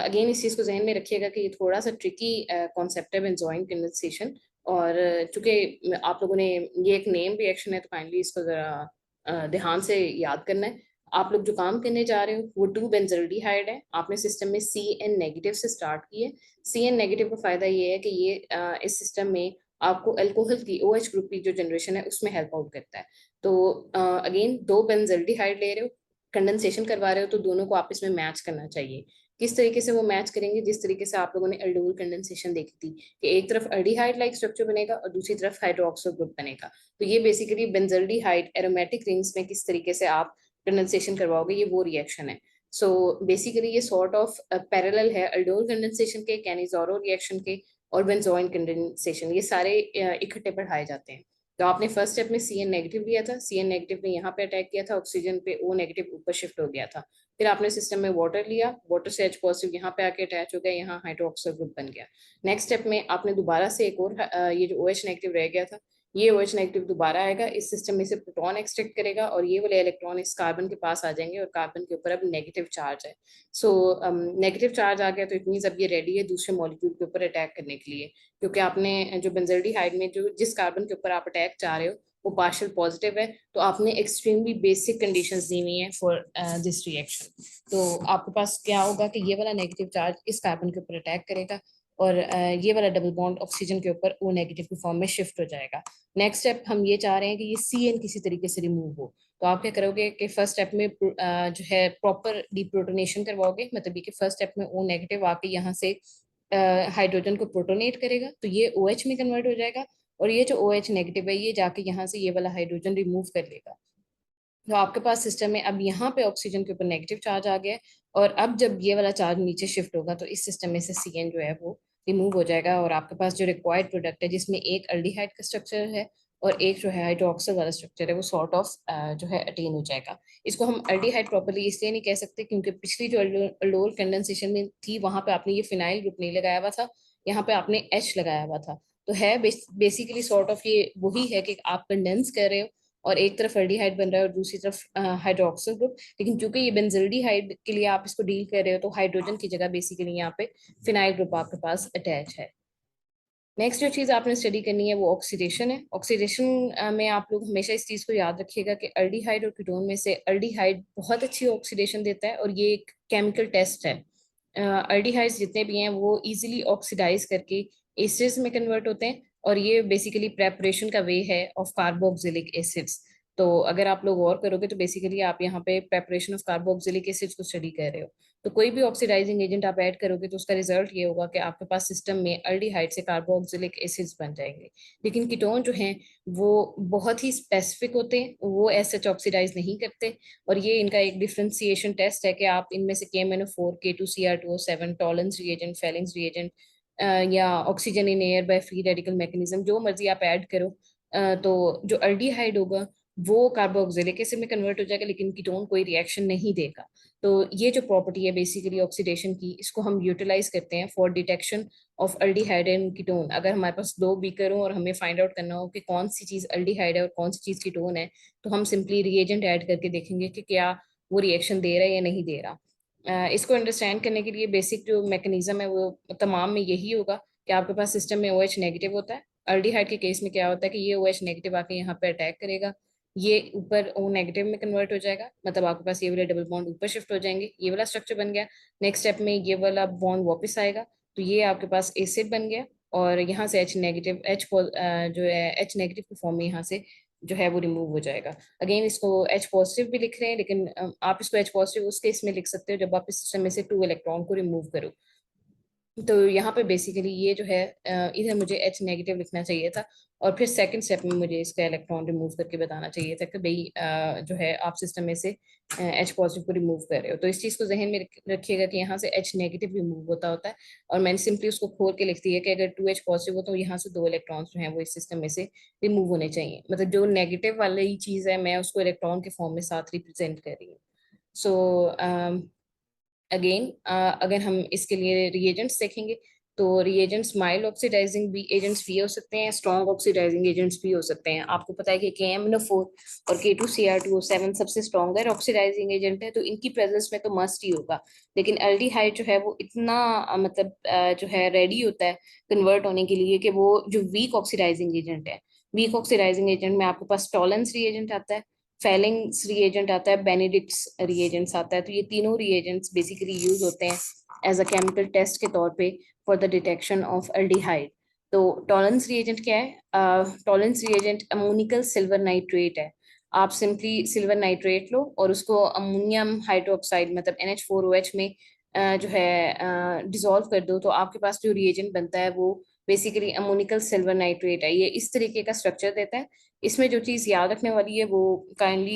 अगेन इस चीज को जहन में रखिएगा कि ये थोड़ा सा ट्रिकी कॉन्सेप्ट है बेंजोइन कंडेंसेशन, और चूंकि आप लोगों ने ये एक नेम रिएक्शन है तो काइंडली इसको जरा ध्यान से याद करना है। आप लोग जो काम करने जा रहे हो वो 2 बेंजल्डिहाइड है, आपने सिस्टम में CN नेगेटिव से स्टार्ट किए। CN नेगेटिव का फायदा ये है कि ये इस सिस्टम में आपको अल्कोहल की OH ग्रुप की जो जनरेशन है उसमें हेल्प आउट करता है। तो अगेन 2 बेंजल्डिहाइड ले रहे हो, कंडेंसेशन करवा रहे हो, तो दोनों को आपस में मैच करना चाहिए। किस तरीके से वो मैच करेंगे, जिस तरीके से आप लोगों ने अल्डोल कंडेंसेशन देखी थी कि एक तरफ अल्डिहाइड लाइक स्ट्रक्चर बनेगा और दूसरी तरफ हाइड्रोक्सो ग्रुप बनेगा। तो ये बेसिकली बेंजल्डिहाइड एरोमेटिक रिंग्स में किस तरीके से आप कंडेंसेशन करवाओगे ये वो रिएक्शन है। सो बेसिकली ये सॉर्ट ऑफ पैरेलल है अल्डोल कंडेंसेशन के, कैनिज़ारो रिएक्शन के, और बेंजोइन कंडेंसेशन, ये सारे इकट्ठे पढ़ाए जाते हैं। तो आपने फर्स्ट स्टेप में CN नेगेटिव लिया था, CN नेगेटिव ने यहाँ पे अटैक किया था, ऑक्सीजन पे O नेगेटिव ऊपर शिफ्ट हो गया था। फिर आपने सिस्टम में वाटर लिया, वाटर से H पॉजिटिव यहाँ पे आके अटैच हो गया, यहाँ हाइड्रोक्साइड ग्रुप बन गया। नेक्स्ट स्टेप में आपने दोबारा से एक और ये जो OH नेगेटिव रह गया था ये OH नेगेटिव दोबारा आएगा, इस सिस्टम में से प्रोटॉन एक्सट्रैक्ट करेगा, और ये वाले इलेक्ट्रॉन इस कार्बन के पास आ जाएंगे, और कार्बन के ऊपर अब नेगेटिव चार्ज है। सो नेगेटिव चार्ज आ गया तो इट मीन्स अब ये रेडी है दूसरे मॉलिक्यूल के ऊपर अटैक करने के लिए, क्योंकि आपने जो बेंजल्डिहाइड में जो जिस कार्बन के ऊपर आप अटैक चाह रहे हो वो पार्शियल पॉजिटिव है, तो आपने एक्सट्रीमली बेसिक कंडीशंस दी हुई हैं फॉर दिस रिएक्शन। तो आपके पास क्या होगा कि ये वाला नेगेटिव चार्ज इस कार्बन के ऊपर अटैक करेगा, और ये वाला डबल बॉन्ड ऑक्सीजन के ऊपर O नेगेटिव की फॉर्म में शिफ्ट हो जाएगा। नेक्स्ट स्टेप हम ये चाह रहे हैं कि ये CN किसी तरीके से रिमूव हो, तो आप क्या करोगे कि फर्स्ट स्टेप में जो है प्रॉपर डीप्रोटोनेशन करवाओगे, मतलब ये कि फर्स्ट स्टेप में O नेगेटिव आके यहाँ से हाइड्रोजन को प्रोटोनेट करेगा, तो ये OH में कन्वर्ट हो जाएगा, और ये जो OH नेगेटिव है ये जाके यहाँ से ये वाला हाइड्रोजन रिमूव कर लेगा। तो आपके पास सिस्टम में अब यहाँ पे ऑक्सीजन के ऊपर नेगेटिव चार्ज आ गया है, और अब जब ये वाला चार्ज नीचे शिफ्ट होगा तो इस सिस्टम में से CN जो है वो रिमूव हो जाएगा, और आपके पास जो रिक्वायर्ड प्रोडक्ट है जिसमें एक अल्डिहाइड का स्ट्रक्चर है और एक जो है हाइड्रोक्सिल वाला स्ट्रक्चर है वो सॉर्ट ऑफ जो है अटेन हो जाएगा। इसको हम अल्डिहाइड प्रॉपर्ली इसलिए नहीं कह सकते क्योंकि पिछली जो अल्डोल कंडेंसेशन में थी वहां पे आपने ये फिनाइल ग्रुप नहीं लगाया हुआ था, यहाँ पे आपने H लगाया हुआ था। तो है बेसिकली सॉर्ट ऑफ ये वही है कि आप कंडेंस कर रहे हो और एक तरफ एल्डिहाइड बन रहा है और दूसरी तरफ हाइड्रोक्सिल ग्रुप। लेकिन चूंकि ये बेंजल्डिहाइड के लिए आप इसको डील कर रहे हो, तो हाइड्रोजन की जगह बेसिकली यहाँ पे फिनाइल ग्रुप आपके पास अटैच है। नेक्स्ट जो चीज़ आपने स्टडी करनी है वो ऑक्सीडेशन है। ऑक्सीडेशन में आप लोग हमेशा इस चीज़ को याद रखिएगा कि अल्डिहाइड और कीटोन में से अल्डिहाइड बहुत अच्छी ऑक्सीडेशन देता है, और ये एक केमिकल टेस्ट है। अल्डिहाइड्स जितने भी हैं वो इजीली ऑक्सीडाइज करके एसिड्स में कन्वर्ट होते हैं, और ये बेसिकली प्रेपरेशन का वे है ऑफ कार्बोक्सिलिक एसिड्स। तो अगर आप लोग और करोगे तो बेसिकली आप यहाँ पे प्रेपरेशन ऑफ कार्बोक्सिलिक एसिड्स को स्टडी कर रहे हो। तो कोई भी ऑक्सीडाइजिंग एजेंट आप ऐड करोगे तो उसका रिजल्ट ये होगा कि आपके पास सिस्टम में अल्डिहाइड से कार्बोक्सिलिक एसिड्स बन जाएंगे। लेकिन कीटोन जो हैं वो बहुत ही स्पेसिफिक होते हैं, वो ऐसे ऑक्सीडाइज नहीं करते। और ये इनका एक डिफरेंशिएशन टेस्ट है कि आप इनमें से KMnO4, K2Cr2O7, Tollens reagent, Fehling's reagent या oxygen in air by free radical mechanism, जो मर्जी आप ऐड करो, तो जो अल्डिहाइड होगा वो कार्बोक्सिलिक एसिड में कन्वर्ट हो जाएगा, लेकिन कीटोन कोई रिएक्शन नहीं देगा। तो ये जो प्रॉपर्टी है बेसिकली ऑक्सीडेशन की, इसको हम यूटिलाइज करते हैं for detection of aldehyde and ketone. अगर हमारे पास दो बीकर हो और हमें फाइंड आउट करना हो कि कौन सी चीज अल्डिहाइड है और कौन सी चीज कीटोन है, तो हम सिंपली रिएजेंट ऐड करके देखेंगे कि क्या वो रिएक्शन दे रहा है या नहीं दे रहा। इसको अंडरस्टैंड करने के लिए बेसिक जो मैकेनिज्म है वो तमाम में यही होगा कि आपके पास सिस्टम में OH नेगेटिव होता है। अल्डिहाइड के केस में क्या होता है कि ये OH नेगेटिव आके यहाँ पे अटैक करेगा, ये ऊपर O नेगेटिव में कन्वर्ट हो जाएगा, मतलब आपके पास ये वाले डबल बॉन्ड ऊपर शिफ्ट हो जाएंगे, ये वाला स्ट्रक्चर बन गया। नेक्स्ट स्टेप में ये वाला बॉन्ड वापस आएगा, तो ये आपके पास एसिड बन गया, और यहाँ से H नेगेटिव जो है H नेगेटिव की फॉर्म में यहाँ से जो है वो रिमूव हो जाएगा। अगेन इसको H पॉजिटिव भी लिख रहे हैं, लेकिन आप इसको H पॉजिटिव उस केस में लिख सकते हो जब आप इस सिस्टम में से 2 इलेक्ट्रॉन को रिमूव करो। तो यहाँ पे बेसिकली ये जो है इधर मुझे H नेगेटिव लिखना चाहिए था, और फिर सेकंड स्टेप में मुझे इसका इलेक्ट्रॉन रिमूव करके बताना चाहिए था कि भाई जो है आप सिस्टम में से H पॉजिटिव को रिमूव कर रहे हो। तो इस चीज़ को जहन में रखिएगा कि यहाँ से H नेगेटिव रिमूव होता है, और मैंने सिंपली उसको खोल के लिख दिया कि अगर 2H पॉजिटिव हो तो यहाँ से 2 इलेक्ट्रॉन्स जो हैं वो इस सिस्टम में से रिमूव होने चाहिए। मतलब जो नेगेटिव वाली चीज़ है मैं उसको इलेक्ट्रॉन के फॉर्म में साथ रिप्रेजेंट कर रही हूँ। सो अगेन अगर हम इसके लिए रिएजेंट्स देखेंगे, तो रिएजेंट्स माइल्ड ऑक्सीडाइजिंग भी एजेंट्स भी हो सकते हैं, स्ट्रॉन्ग ऑक्सीडाइजिंग एजेंट्स भी हो सकते हैं। आपको पता है कि KMnO4 और K2Cr2O7 सबसे स्ट्रॉन्गर ऑक्सीडाइजिंग एजेंट है, तो इनकी प्रेजेंस में तो मस्ट ही होगा। लेकिन एल्डिहाइड जो है वो इतना मतलब जो है रेडी होता है कन्वर्ट होने के लिए कि वो जो वीक ऑक्सीडाइजिंग एजेंट है, वीक ऑक्सीडाइजिंग एजेंट में आपके पास टॉलेंस रिएजेंट आता है, फेलिंग्स रिएजेंट आता है, बेनेडिक्ट्स रिएजेंट्स आता है। तो ये तीनों रिएजेंट्स बेसिकली यूज होते हैं एज अ केमिकल टेस्ट के तौर पे for the detection of aldehyde. तो टॉलेंस रिएजेंट क्या है? Tollens reagent ammoniacal silver nitrate है। आप सिंपली सिल्वर नाइट्रेट लो और उसको अमोनियम हाइड्रोक्साइड मतलब NH4OH में जो है डिसॉल्व कर दो, तो आपके पास जो रिएजेंट बनता है वो बेसिकली अमोनिकल सिल्वर नाइट्रेट है। ये इस तरीके का स्ट्रक्चर देता है। इसमें जो चीज़ याद रखने वाली है वो काइंडली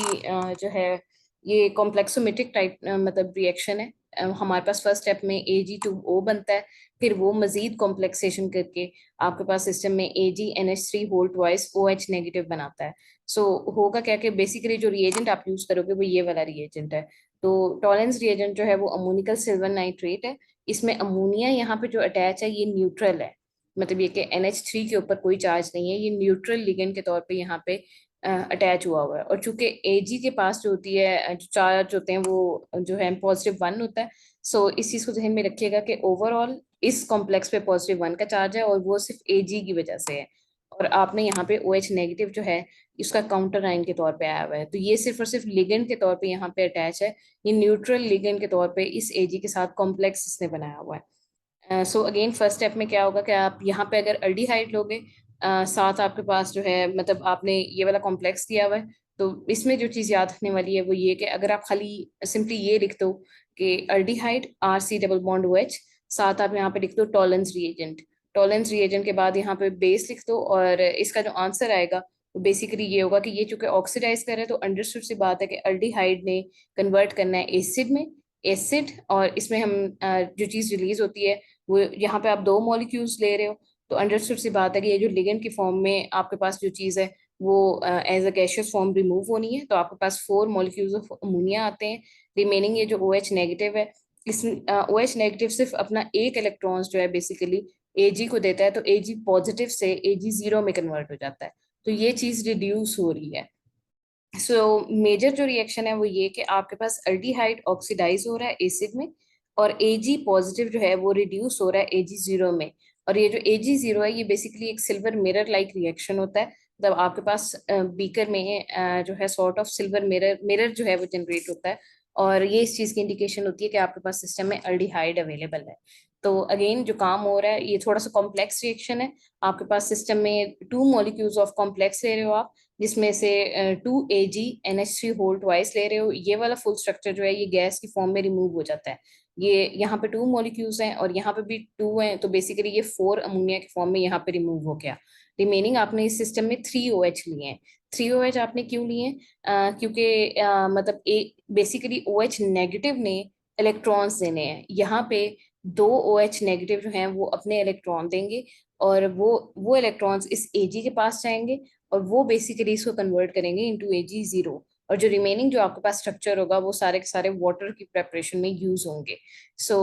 जो है ये कॉम्प्लेक्सोमेट्रिक टाइप मतलब रिएक्शन है। हमारे पास फर्स्ट स्टेप में Ag2O बनता है, फिर वो मजीद कॉम्प्लेक्सेशन करके आपके पास सिस्टम में AgNH3 whole twice OH negative बनाता है। सो होगा क्या कि बेसिकली जो रिएजेंट आप यूज करोगे वो ये वाला रिएजेंट है। तो टॉलेंस रिएजेंट जो है वो अमोनिकल सिल्वर नाइट्रेट है। इसमें अमोनिया यहाँ पे जो अटैच है ये न्यूट्रल है, मतलब ये कि NH3 के ऊपर कोई चार्ज नहीं है, ये न्यूट्रल लिगेंड के तौर पे यहाँ पे अटैच हुआ हुआ है। और चूंकि Ag के पास जो होती है जो चार्ज होते हैं वो जो है +1 होता है। सो इस चीज को ध्यान में रखिएगा कि ओवरऑल इस कॉम्प्लेक्स पे +1 का चार्ज है, और वो सिर्फ Ag की वजह से है। और आपने यहाँ पे OH नेगेटिव जो है इसका काउंटर आयन के तौर पे आया हुआ है, तो ये सिर्फ और सिर्फ लिगेंड के तौर पे यहाँ पे अटैच है। ये न्यूट्रल लिगेंड के तौर पे इस Ag के साथ कॉम्प्लेक्स इसने बनाया हुआ है। सो अगेन फर्स्ट स्टेप में क्या होगा कि आप यहाँ पे अगर अल्डिहाइड लोगे, साथ आपके पास जो है मतलब आपने ये वाला कॉम्प्लेक्स दिया हुआ है, तो इसमें जो चीज़ याद रखने वाली है वो ये कि अगर आप खाली सिंपली ये लिख दो कि aldehyde RC double bond OH, साथ आप यहाँ पे लिख दो टॉलेंस रिएजेंट। टॉलेंस रिएजेंट के बाद यहाँ पे बेस लिख दो, और इसका जो आंसर आएगा वो बेसिकली ये होगा कि ये चूंकि ऑक्सीडाइज कर रहा है, तो अंडरस्टूड सी बात है कि अल्डिहाइड ने कन्वर्ट करना है एसिड में, एसिड, और इसमें हम जो चीज़ रिलीज होती है वो यहाँ पे आप 2 मॉलिक्यूल्स ले रहे हो, तो अंडरस्टूड सी बात है कि ये जो लिगेंड की फॉर्म में आपके पास जो चीज़ है वो as a gaseous form remove होनी है, तो आपके पास 4 मॉलिक्यूल्स ऑफ अमोनिया आते हैं। रिमेनिंग ये जो OH नेगेटिव है, इस OH नेगेटिव सिर्फ अपना एक इलेक्ट्रॉन्स जो है बेसिकली Ag को देता है, तो Ag पॉजिटिव से Ag0 में कन्वर्ट हो जाता है। तो ये चीज़ रिड्यूस हो रही है। सो मेजर जो रिएक्शन है वो ये कि आपके पास अल्डिहाइड ऑक्सीडाइज हो रहा है एसिड में, और एजी पॉजिटिव जो है वो रिड्यूस हो रहा है एजी जीरो में। और ये जो एजी जीरो है ये बेसिकली एक सिल्वर मिरर लाइक रिएक्शन होता है। मतलब आपके पास बीकर में जो है sort of silver mirror mirror जो है वो जनरेट होता है, और ये इस चीज की इंडिकेशन होती है कि आपके पास सिस्टम में अल्डिहाइड अवेलेबल है। तो अगेन जो काम हो रहा है ये थोड़ा सा कॉम्प्लेक्स रिएक्शन है। आपके पास सिस्टम में टू मॉलिक्यूल्स ऑफ कॉम्प्लेक्स ले रहे हो आप, जिसमें से 2 AgNH3 होल ट्वाइस ले रहे हो। ये वाला फुल स्ट्रक्चर जो है ये गैस की फॉर्म में रिमूव हो जाता है। ये यहाँ पे 2 मॉलिक्यूल्स हैं और यहाँ पे भी 2 हैं, तो बेसिकली ये 4 अमोनिया के फॉर्म में यहाँ पे रिमूव हो गया। रिमेनिंग आपने इस सिस्टम में 3 OH लिए हैं। 3 OH आपने क्यों लिए हैं? क्योंकि मतलब बेसिकली OH नेगेटिव ने इलेक्ट्रॉन्स देने हैं यहाँ पे। 2 OH नेगेटिव जो हैं वो अपने इलेक्ट्रॉन देंगे, और वो इलेक्ट्रॉन्स इस Ag के पास जाएंगे, और वो बेसिकली इसको कन्वर्ट करेंगे इनटू Ag0। और जो रिमेनिंग जो आपके पास स्ट्रक्चर होगा वो सारे के सारे वाटर की प्रेपरेशन में यूज होंगे। सो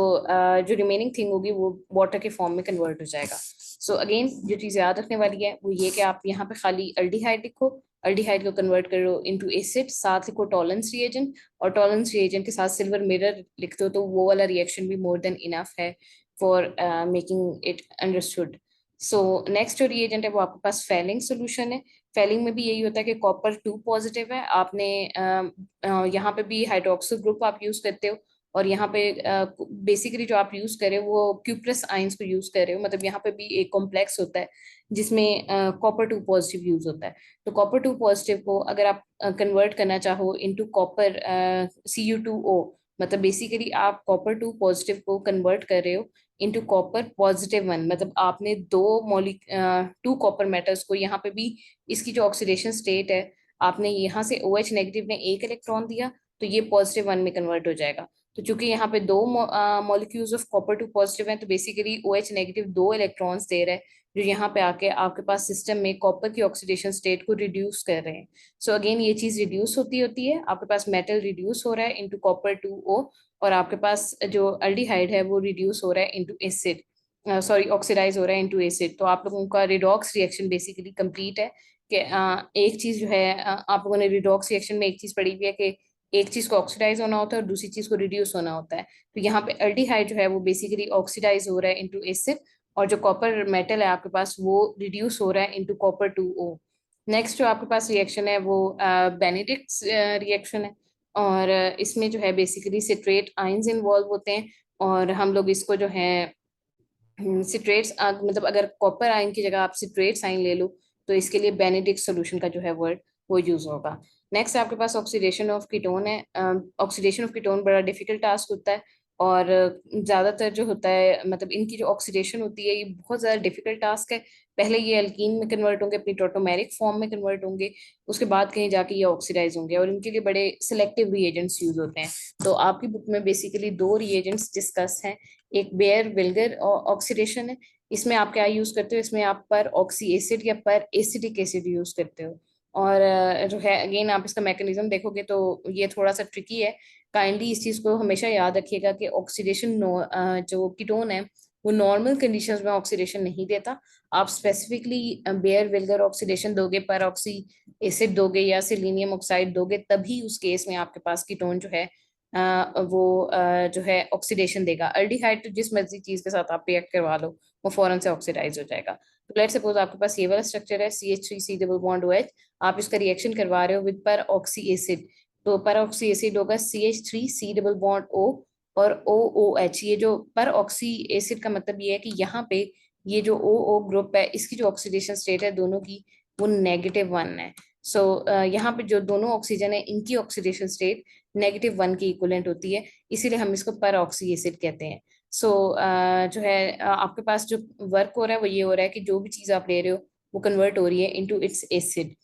जो रिमेनिंग थिंग होगी वो वाटर के फॉर्म में कन्वर्ट हो जाएगा। सो अगेन जो चीज़ याद रखने वाली है वो ये कि आप यहाँ पे खाली अल्डिहाइड लिखो, अल्डिहाइड को कन्वर्ट करो इनटू एसिड, साथ लिखो टॉलरेंस रिएजेंट, और टॉलरेंस रिएजेंट के साथ सिल्वर मिरर लिख दो, तो वो वाला रिएक्शन भी मोर देन इनफ है for making it understood. So next जो रिएजेंट है वो आपके पास फेलिंग सोल्यूशन है। फेलिंग में भी यही होता है कि कॉपर 2 पॉजिटिव है, आपने यहाँ पे भी हाइड्रोक्सिल ग्रुप आप यूज करते हो, और यहाँ पे बेसिकली जो आप यूज कर रहे हो वो क्यूप्रस आयंस को यूज कर रहे हो। मतलब यहाँ पे भी एक कॉम्प्लेक्स होता है जिसमें कॉपर 2 पॉजिटिव यूज होता है। तो कॉपर 2 पॉजिटिव को अगर आप कन्वर्ट करना चाहो इनटू कॉपर Cu2O, मतलब बेसिकली आप कॉपर 2 पॉजिटिव को कन्वर्ट कर रहे हो इनटू कॉपर+1। मतलब आपने 2 कॉपर मेटल्स को यहाँ पे भी इसकी जो ऑक्सीडेशन स्टेट है, आपने यहाँ से OH नेगेटिव ने एक इलेक्ट्रॉन दिया, तो ये +1 में कन्वर्ट हो जाएगा। तो चूंकि यहाँ पे 2 मॉलिक्यूल्स ऑफ कॉपर 2 पॉजिटिव हैं, तो basically OH negative 2 electrons they रहा है, जो यहाँ पे आके आपके पास सिस्टम में कॉपर की ऑक्सीडेशन स्टेट को रिड्यूस कर रहे हैं। सो अगेन ये चीज रिड्यूस होती होती है, आपके पास मेटल रिड्यूस हो रहा है इनटू कॉपर 2O, और आपके पास जो अल्डिहाइड है वो रिड्यूस हो रहा है इनटू एसिड, सॉरी ऑक्सीडाइज हो रहा है इनटू एसिड। तो आप लोगों का रिडॉक्स रिएक्शन बेसिकली कंप्लीट है कि एक चीज जो है आप लोगों ने रिडॉक्स रिएक्शन में एक चीज पढ़ी हुई है कि एक चीज को ऑक्सीडाइज होना होता है और दूसरी चीज को रिड्यूस होना होता है। तो यहाँ पे अल्डिहाइड जो है वो बेसिकली ऑक्सीडाइज हो रहा है इनटू एसिड, और जो कॉपर मेटल है आपके पास वो रिड्यूस हो रहा है इनटू कॉपर 2O। नेक्स्ट जो आपके पास रिएक्शन है वो बेनेडिक्ट रिएक्शन है, और इसमें जो है बेसिकली सिट्रेट आयंस इन्वॉल्व होते हैं, और हम लोग इसको जो है सिट्रेट्स मतलब अगर कॉपर आयन की जगह आप सिट्रेट्स आयन ले लो, तो इसके लिए बेनेडिक्ट सोल्यूशन का जो है वर्ड वो यूज होगा। नेक्स्ट आपके पास ऑक्सीडेशन ऑफ कीटोन है। ऑक्सीडेशन ऑफ कीटोन बड़ा डिफिकल्ट टास्क होता है, और ज्यादातर जो होता है मतलब इनकी जो ऑक्सीडेशन होती है ये बहुत ज्यादा डिफिकल्ट टास्क है। पहले ये अल्कीन में कन्वर्ट होंगे, अपनी टोटोमेरिक फॉर्म में कन्वर्ट होंगे, उसके बाद कहीं जाके ये ऑक्सीडाइज होंगे, और इनके लिए बड़े सिलेक्टिव रिएजेंट्स यूज होते हैं। तो आपकी बुक में बेसिकली 2 रिएजेंट्स डिस्कस हैं। एक बेयर विल्गर ऑक्सीडेशन है, इसमें आप क्या यूज करते हो? इसमें आप पर ऑक्सी एसिड या पर एसिटिक एसिड यूज करते हो। और जो है अगेन आप इसका मैकेनिज्म देखोगे तो ये थोड़ा सा ट्रिकी है। काइंडली इस चीज को हमेशा याद रखिएगा कि ऑक्सीडेशन जो कीटोन है वो नॉर्मल कंडीशंस में ऑक्सीडेशन नहीं देता। आप स्पेसिफिकली बेयर विल्गर ऑक्सीडेशन दोगे, पर ऑक्सी एसिड दोगे या सिलीनियम ऑक्साइड दोगे, तभी उस केस में आपके पास कीटोन जो है वो जो है ऑक्सीडेशन देगा। अल्डिहाइड तो जिस मर्जी चीज के साथ आप रिएक्ट करवा लो वो फौरन से ऑक्सीडाइज हो जाएगा। तो लेट सपोज आपके पास ये वाला स्ट्रक्चर है CH3C डबल बॉन्ड OH, आप इसका रिएक्शन करवा रहे हो विद पर ऑक्सी एसिड, तो पर ऑक्सी एसिड होगा CH3C डबल बॉन्ड O और OOH। ये जो पर ऑक्सी एसिड का मतलब ये है कि यहाँ पे ये जो OO ग्रुप है इसकी जो ऑक्सीडेशन स्टेट है दोनों की वो -1 है। सो यहाँ पे जो दोनों ऑक्सीजन है इनकी ऑक्सीडेशन स्टेट -1 की इक्वलेंट होती है, इसीलिए हम इसको पर ऑक्सी एसिड कहते हैं। सो जो है आपके पास जो वर्क हो रहा है वो ये हो रहा है कि जो भी चीज़ आप ले रहे हो वो कन्वर्ट हो रही है इनटू इट्स एसिड।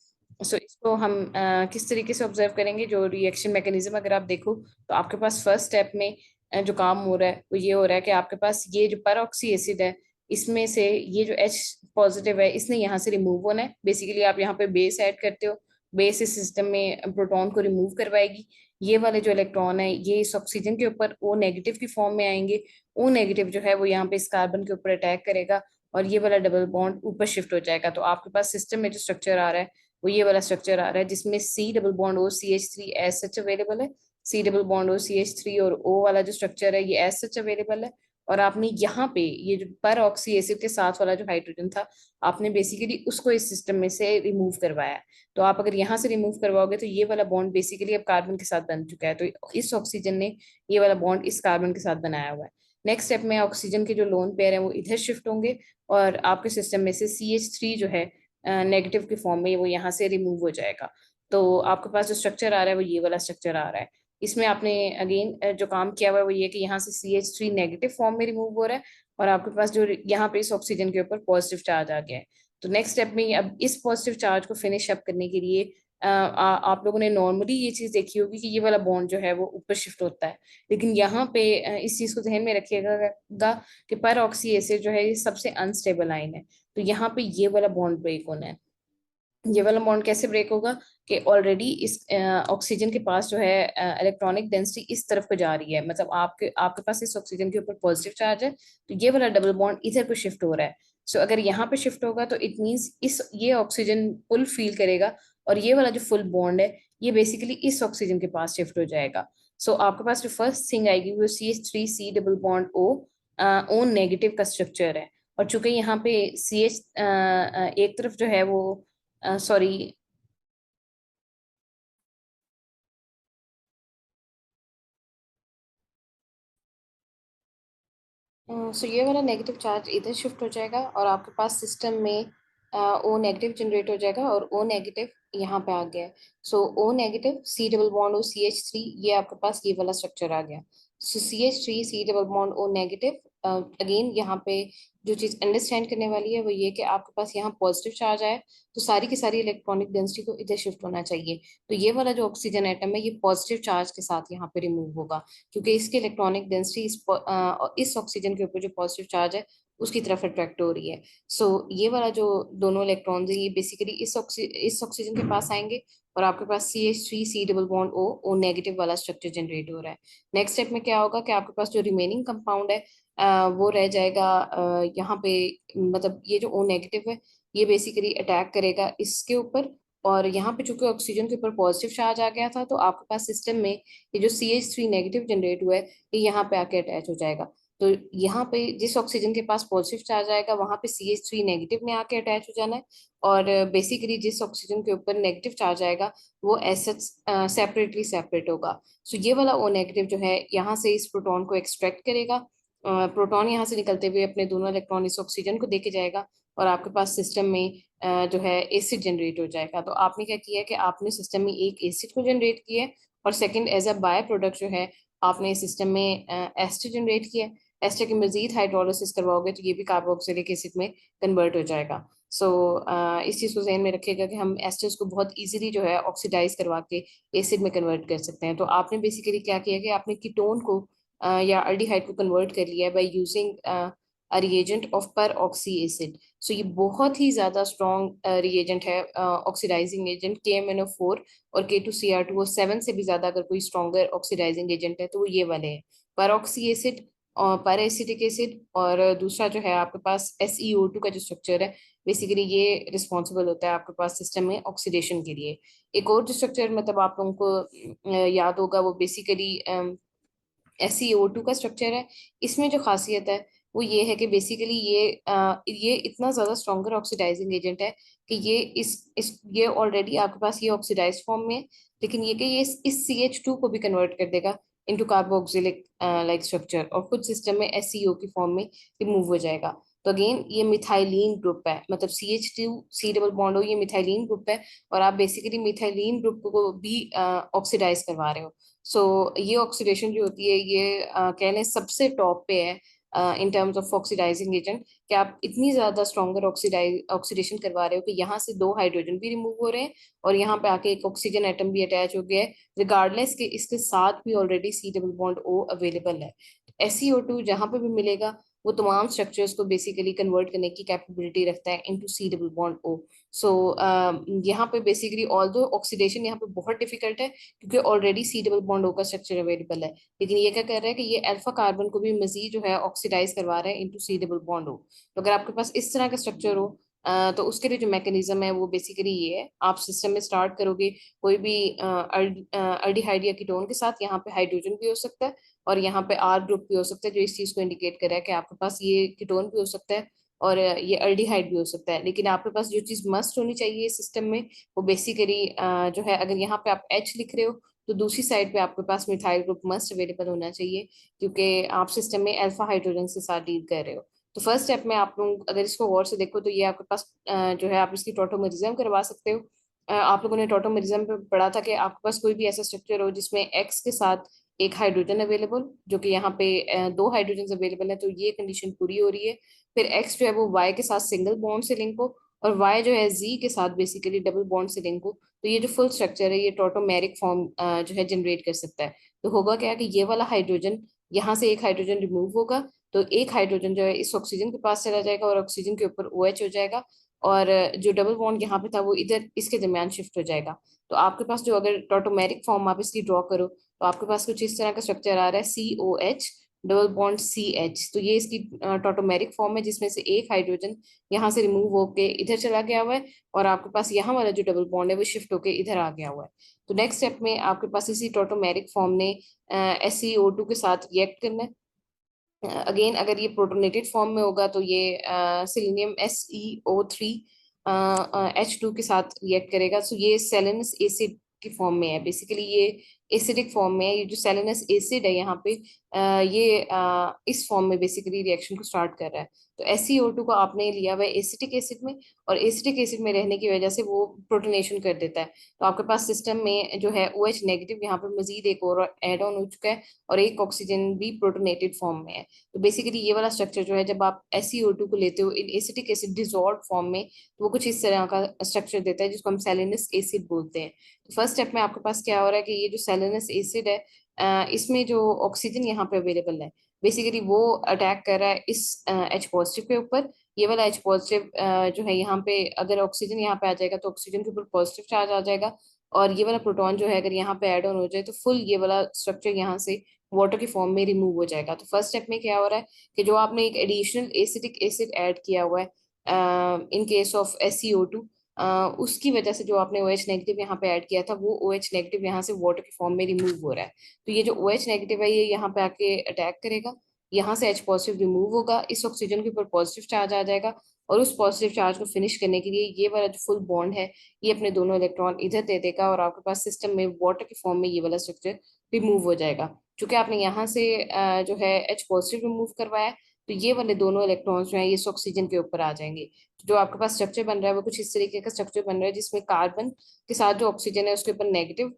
सो इसको हम किस तरीके से ऑब्जर्व करेंगे? जो रिएक्शन मैकेनिज्म अगर आप देखो तो आपके पास फर्स्ट स्टेप में जो काम हो रहा है वो ये हो रहा है कि आपके पास ये जो पर ऑक्सी एसिड है इसमें से ये जो H पॉजिटिव है इसने यहाँ से रिमूव होना है। बेसिकली आप यहाँ पे बेस ऐड करते हो, बेस इस सिस्टम में प्रोटॉन को रिमूव करवाएगी। ये वाले जो इलेक्ट्रॉन है ये इस ऑक्सीजन के ऊपर O नेगेटिव की फॉर्म में आएंगे। O नेगेटिव जो है वो यहाँ पे इस कार्बन के ऊपर अटैक करेगा, और ये वाला डबल बॉन्ड ऊपर शिफ्ट हो जाएगा। तो आपके पास सिस्टम में जो स्ट्रक्चर आ रहा है वो ये वाला स्ट्रक्चर आ रहा है, जिसमें C double bond O CH3 as such available है। C double bond O CH3 और O वाला जो स्ट्रक्चर है ये एज सच अवेलेबल है। और आपने यहाँ पे ये जो पर ऑक्सी एसिड के साथ वाला जो हाइड्रोजन था, आपने बेसिकली उसको इस सिस्टम में से रिमूव करवाया है। तो आप अगर यहाँ से रिमूव करवाओगे तो ये वाला बॉन्ड बेसिकली अब कार्बन के साथ बन चुका है। तो इस ऑक्सीजन ने ये वाला बॉन्ड इस कार्बन के साथ बनाया हुआ है। नेक्स्ट स्टेप में ऑक्सीजन के जो लोन पेयर है वो इधर शिफ्ट होंगे, और आपके सिस्टम में से CH3 जो है नेगेटिव के फॉर्म में, वो यहाँ से रिमूव हो जाएगा। तो आपके पास जो स्ट्रक्चर आ रहा है वो ये वाला स्ट्रक्चर आ रहा है। इसमें आपने अगेन जो काम किया हुआ है वो ये कि यहाँ से CH3 नेगेटिव फॉर्म में रिमूव हो रहा है, और आपके पास जो यहाँ पे इस ऑक्सीजन के ऊपर पॉजिटिव चार्ज आ गया है। तो नेक्स्ट स्टेप में अब इस पॉजिटिव चार्ज को फिनिश अप करने के लिए आप लोगों ने नॉर्मली ये चीज देखी होगी कि ये वाला बॉन्ड जो है वो ऊपर शिफ्ट होता है। लेकिन यहाँ पे इस चीज को ध्यान में रखिएगा कि पर ऑक्सी एसिड जो है ये सबसे अनस्टेबल आइन है। तो यहाँ पे ये वाला बॉन्ड ब्रेक होना है। ये वाला बॉन्ड कैसे ब्रेक होगा कि ऑलरेडी इस ऑक्सीजन के पास जो है इलेक्ट्रॉनिक डेंसिटी इस तरफ को जा रही है, मतलब आपके आपके पास इस ऑक्सीजन के ऊपर पॉजिटिव चार्ज है, तो ये वाला डबल बॉन्ड इधर को शिफ्ट हो रहा है। सो अगर यहाँ पे शिफ्ट होगा तो इट मींस इस ये ऑक्सीजन पुल फील करेगा, और ये वाला जो फुल बॉन्ड है ये बेसिकली इस ऑक्सीजन के पास शिफ्ट हो जाएगा। सो आपके पास जो फर्स्ट थिंग आएगी वो CH3 C double bond O negative का स्ट्रक्चर है। और चूंकि यहाँ पे CH एक तरफ जो है वो सॉरी, सो ये वाला नेगेटिव चार्ज इधर शिफ्ट हो जाएगा, और आपके पास सिस्टम में ओ नेगेटिव जनरेट हो जाएगा, और ओ नेगेटिव यहाँ पे आ गया है। So O negative C double bond O CH3, ये आपके पास ये वाला स्ट्रक्चर आ गया। सो CH3 C double bond O negative. Again यहाँ पे जो चीज अंडरस्टैंड करने वाली है वो ये कि आपके पास यहाँ पॉजिटिव चार्ज आए तो सारी की सारी इलेक्ट्रॉनिक डेंसिटी को इधर शिफ्ट होना चाहिए। तो ये वाला जो ऑक्सीजन एटम है ये पॉजिटिव चार्ज के साथ यहाँ पे रिमूव होगा, क्योंकि इसकी इलेक्ट्रॉनिक डेंसिटी इस ऑक्सीजन के ऊपर जो पॉजिटिव चार्ज है उसकी तरफ अट्रैक्ट हो रही है। सो ये वाला जो दोनों इलेक्ट्रॉन्स है ये बेसिकली इस ऑक्सीजन के पास आएंगे, और आपके पास CH3 C double bond O negative वाला स्ट्रक्चर जनरेट हो रहा है। नेक्स्ट स्टेप में क्या होगा कि आपके पास जो रिमेनिंग कंपाउंड है वो रह जाएगा यहाँ पे, मतलब ये जो O नेगेटिव है ये बेसिकली अटैक करेगा इसके ऊपर, और यहाँ पे चूंकि ऑक्सीजन के ऊपर पॉजिटिव चार्ज आ गया था तो आपके पास सिस्टम में ये जो CH3 नेगेटिव जनरेट हुआ है ये यहाँ पे आके अटैच हो जाएगा। तो यहाँ पे जिस ऑक्सीजन के पास पॉजिटिव चार्ज आएगा वहां पे CH3 नेगेटिव ने आके अटैच हो जाना है, और बेसिकली जिस ऑक्सीजन के ऊपर नेगेटिव चार्ज आएगा वो एज सेपरेटली सेपरेट होगा। सो ये वाला O नेगेटिव जो है यहाँ से इस प्रोटॉन को एक्सट्रैक्ट करेगा, प्रोटॉन यहाँ से निकलते हुए अपने दोनों इलेक्ट्रॉन इस ऑक्सीजन को देके जाएगा, और आपके पास सिस्टम में जो है एसिड जनरेट हो जाएगा। तो आपने क्या किया है कि आपने सिस्टम में एक एसिड को जनरेट किया है, और second as a by product जो है आपने सिस्टम में एस्टर जनरेट किया है। एस्टर की मजीद हाइड्रोलिसिस करवाओगे तो ये भी कार्बोक्सिलिक एसिड में कन्वर्ट हो जाएगा। सो इस चीज़ को जहन में रखिएगा कि हम एस्टर्स को बहुत इजीली जो है ऑक्सीडाइज करवा के एसिड में कन्वर्ट कर सकते हैं। तो आपने बेसिकली क्या किया कि आपने कीटोन को या अल्डिहाइड को कन्वर्ट कर लिया है by using a reagent of पर ऑक्सी एसिड। सो ये बहुत ही ज्यादा स्ट्रॉन्ग रिएजेंट है, ऑक्सीडाइजिंग एजेंट KMnO4 और K2Cr2O7 से भी ज्यादा अगर कोई स्ट्रॉन्गर ऑक्सीडाइजिंग एजेंट है तो वो ये वाले हैं, पर ऑक्सी एसिड और पर एसिटिक एसिड। और दूसरा जो है आपके पास SeO2 का जो स्ट्रक्चर है बेसिकली ये रिस्पॉन्सिबल होता है आपके पास सिस्टम में ऑक्सीडेशन के लिए। एक और जो स्ट्रक्चर मतलब आप लोगों को याद होगा वो बेसिकली SeO2 का स्ट्रक्चर है। इसमें जो खासियत है वो ये है कि बेसिकली ये इतना ज्यादा स्ट्रॉन्गर ऑक्सीडाइजिंग एजेंट है कि ये इस ये ऑलरेडी आपके पास ये ऑक्सीडाइज फॉर्म में है, लेकिन ये कि ये इस CH2 को भी कन्वर्ट कर देगा इनटू कार्बोक्सिलिक लाइक स्ट्रक्चर, और खुद सिस्टम में SeO की फॉर्म में रिमूव हो जाएगा। तो अगेन ये मिथाइलीन ग्रुप है, मतलब CH2 C डबल बॉन्ड हो ये मिथाइलीन ग्रुप है, और आप बेसिकली मिथाइलीन ग्रुप को भी ऑक्सीडाइज करवा रहे हो। सो ये ऑक्सीडेशन जो होती है ये कह लें सबसे टॉप पे है in terms of oxidising agent, कि आप इतनी ज्यादा स्ट्रॉन्गर ऑक्सीडेशन करवा रहे हो कि यहाँ से दो हाइड्रोजन भी रिमूव हो रहे हैं, और यहाँ पे आके एक ऑक्सीजन एटम भी अटैच हो गया है, रिगार्डलेस के इसके साथ भी already C double bond O available है। SeO2 जहाँ पे भी मिलेगा वो तमाम स्ट्रक्चर्स को बेसिकली कन्वर्ट करने की कैपेबिलिटी रखता है into C double bond O। सो यहाँ पे बेसिकली ऑल्दो ऑक्सीडेशन यहाँ पे बहुत डिफिकल्ट है क्योंकि already C double bond O का स्ट्रक्चर अवेलेबल है, लेकिन ये क्या कर रहा है कि ये अल्फा कार्बन को भी मजीद जो है ऑक्सीडाइज करवा रहा है into C double bond O। तो अगर आपके पास इस तरह का स्ट्रक्चर हो तो उसके लिए जो मैकेनिज्म है वो बेसिकली ये है, आप सिस्टम में स्टार्ट करोगे कोई भी अल्डिहाइड या कीटोन के साथ, यहाँ पे हाइड्रोजन भी हो सकता है और यहाँ पे आर ग्रुप भी हो सकता है, जो इस चीज को इंडिकेट कर रहा है कि आपके पास ये कीटोन भी हो सकता है और ये अल्डिहाइड भी हो सकता है। लेकिन आपके पास जो चीज मस्ट होनी चाहिए सिस्टम में वो बेसिकली जो है, अगर यहाँ पे आप एच लिख रहे हो तो दूसरी साइड पे आपके पास मिथाइल ग्रुप मस्ट अवेलेबल होना चाहिए, क्योंकि आप सिस्टम में अल्फा हाइड्रोजन के साथ डील कर रहे हो। तो फर्स्ट स्टेप में आप लोग अगर इसको गौर से देखो तो ये आपके पास जो है, आप इसकी टोटोमेरिज्म करवा सकते हो। आप लोगों ने टोटोमेरिज्म पे पढ़ा था कि आपके पास कोई भी ऐसा स्ट्रक्चर हो जिसमें एक्स के साथ एक हाइड्रोजन अवेलेबल, जो कि यहाँ पे दो हाइड्रोजन अवेलेबल है, तो ये कंडीशन पूरी हो रही है। फिर एक्स जो है वो वाई के साथ सिंगल बॉन्ड से लिंक हो और वाई जो है जी के साथ बेसिकली डबल बॉन्ड से लिंक हो, तो ये जो फुल स्ट्रक्चर है ये टोटोमेरिक फॉर्म जो है जनरेट कर सकता है। तो होगा क्या कि ये वाला हाइड्रोजन, यहाँ से एक हाइड्रोजन रिमूव होगा तो एक हाइड्रोजन जो है इस ऑक्सीजन के पास चला जाएगा और ऑक्सीजन के ऊपर ओ एच हो जाएगा, और जो डबल बॉन्ड यहाँ पे था वो इधर इसके दरमियान शिफ्ट हो जाएगा। तो आपके पास जो, अगर टोटोमेरिक फॉर्म आप इसकी ड्रॉ करो तो आपके पास कुछ इस तरह का स्ट्रक्चर आ रहा है, C O H double bond C H. तो ये इसकी टोटोमेरिक फॉर्म है, जिसमें से एक हाइड्रोजन यहाँ से रिमूव होके इधर चला गया हुआ है और आपके पास यहाँ वाला जो डबल बॉन्ड है वो शिफ्ट होके इधर आ गया हुआ है। तो नेक्स्ट स्टेप में आपके पास इसी टोटोमेरिक फॉर्म ने SiO2 के साथ रिएक्ट करना है। अगेन अगर ये प्रोटोनेटेड फॉर्म में होगा तो ये सिलीनियम SeO3 H2 के साथ रिएक्ट करेगा। सो ये सेलेनस एसिड की फॉर्म में है, बेसिकली ये एसिडिक फॉर्म में है। ये जो सेलेनस एसिड है यहाँ पे ये इस फॉर्म में बेसिकली रिएक्शन को स्टार्ट कर रहा है। तो SeO2 को आपने लिया हुआ है एसिटिक एसिड में, और एसिटिक एसिड में रहने की वजह से वो प्रोटोनेशन कर देता है। तो आपके पास सिस्टम में जो है OH नेगेटिव यहाँ पे मजीद एक और एड ऑन हो चुका है और एक ऑक्सीजन भी प्रोटोनेटेड फॉर्म में है। तो बेसिकली ये वाला स्ट्रक्चर जो है, जब आप SeO2 को लेते हो इन एसिटिक एसिड डिजॉल्व फॉर्म में, तो वो कुछ इस तरह का स्ट्रक्चर देता है जिसको हम सेलेनस एसिड बोलते हैं। तो फर्स्ट स्टेप में आपके पास क्या हो रहा है कि ये जो सेलेनस एसिड है इसमें जो ऑक्सीजन यहाँ पे अवेलेबल है बेसिकली वो अटैक कर रहा है इस H पॉजिटिव के ऊपर। ये वाला H पॉजिटिव जो है यहाँ पे, अगर ऑक्सीजन यहाँ पे आ जाएगा तो ऑक्सीजन के ऊपर पॉजिटिव चार्ज आ जाएगा, और ये वाला प्रोटॉन जो है अगर यहाँ पे ऐड ऑन हो जाए तो फुल ये वाला स्ट्रक्चर यहाँ से वाटर के फॉर्म में रिमूव हो जाएगा। तो फर्स्ट स्टेप में क्या हो रहा है कि जो आपने एक एडिशनल एसिडिक एसिड ऐड किया हुआ है इन केस ऑफ SeO2, उसकी वजह से जो आपने OH नेगेटिव यहाँ पे ऐड किया था वो OH नेगेटिव यहाँ से वाटर के फॉर्म में रिमूव हो रहा है। तो ये जो OH नेगेटिव है ये यहाँ पे आके अटैक करेगा, यहाँ से H पॉजिटिव रिमूव होगा, इस ऑक्सीजन के ऊपर पॉजिटिव चार्ज आ जाएगा, और उस पॉजिटिव चार्ज को फिनिश करने के लिए ये वाला जो फुल बॉन्ड है ये अपने दोनों इलेक्ट्रॉन इधर दे देगा और आपके पास सिस्टम में वाटर के फॉर्म में ये वाला स्ट्रक्चर रिमूव हो जाएगा। चूंकि आपने यहाँ से जो है H पॉजिटिव रिमूव करवाया है, तो ये वाले दोनों इलेक्ट्रॉन्स जो हैं ये इस ऑक्सीजन के ऊपर आ जाएंगे। तो जो आपके पास स्ट्रक्चर बन रहा है वो कुछ इस तरीके का स्ट्रक्चर बन रहा है जिसमें कार्बन के साथ जो ऑक्सीजन है उसके ऊपर नेगेटिव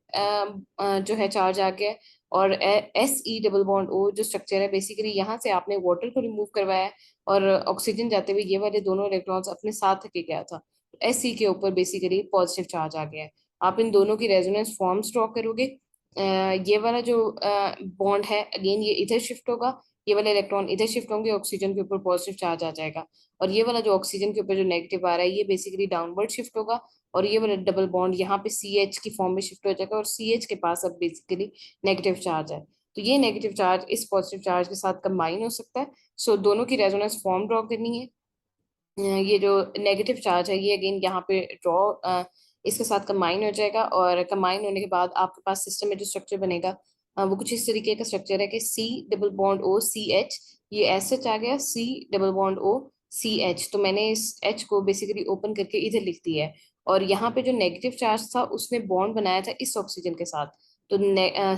जो है चार्ज आ गया है, और SE डबल बॉन्ड O जो स्ट्रक्चर है बेसिकली यहाँ से आपने वाटर को रिमूव करवाया है और ऑक्सीजन जाते हुए ये वाले दोनों इलेक्ट्रॉन्स अपने साथ लेके गया था। SE के ऊपर बेसिकली पॉजिटिव चार्ज आ गया है। आप इन दोनों की रेजोनेंस फॉर्म्स ड्रॉ करोगे। ये वाला जो बॉन्ड है अगेन ये इधर शिफ्ट होगा, ये वाले इलेक्ट्रॉन इधर शिफ्ट होंगे, ऑक्सीजन के ऊपर पॉजिटिव चार्ज आ जाएगा, और ये वाला जो ऑक्सीजन के ऊपर जो नेगेटिव आ रहा है ये बेसिकली डाउनवर्ड शिफ्ट होगा, और ये वाला डबल बॉन्ड यहाँ पे CH की फॉर्म में शिफ्ट हो जाएगा, और CH के पास अब बेसिकली नेगेटिव चार्ज है। तो ये नेगेटिव चार्ज इस पॉजिटिव चार्ज के साथ कंबाइन हो सकता है। सो दोनों की रेजोनेंस फॉर्म ड्रॉ करनी है। ये जो नेगेटिव चार्ज है ये अगेन यहाँ पे ड्रॉ इसके साथ कंबाइन हो जाएगा, और कंबाइन होने के बाद आपके पास सिस्टम में जो स्ट्रक्चर बनेगा वो कुछ इस तरीके का स्ट्रक्चर है कि C double bond O CH, ये एस एच आ गया, C double bond O CH। तो मैंने इस H को बेसिकली ओपन करके इधर लिख दिया है, और यहाँ पे जो नेगेटिव चार्ज था उसने बॉन्ड बनाया था इस ऑक्सीजन के साथ। तो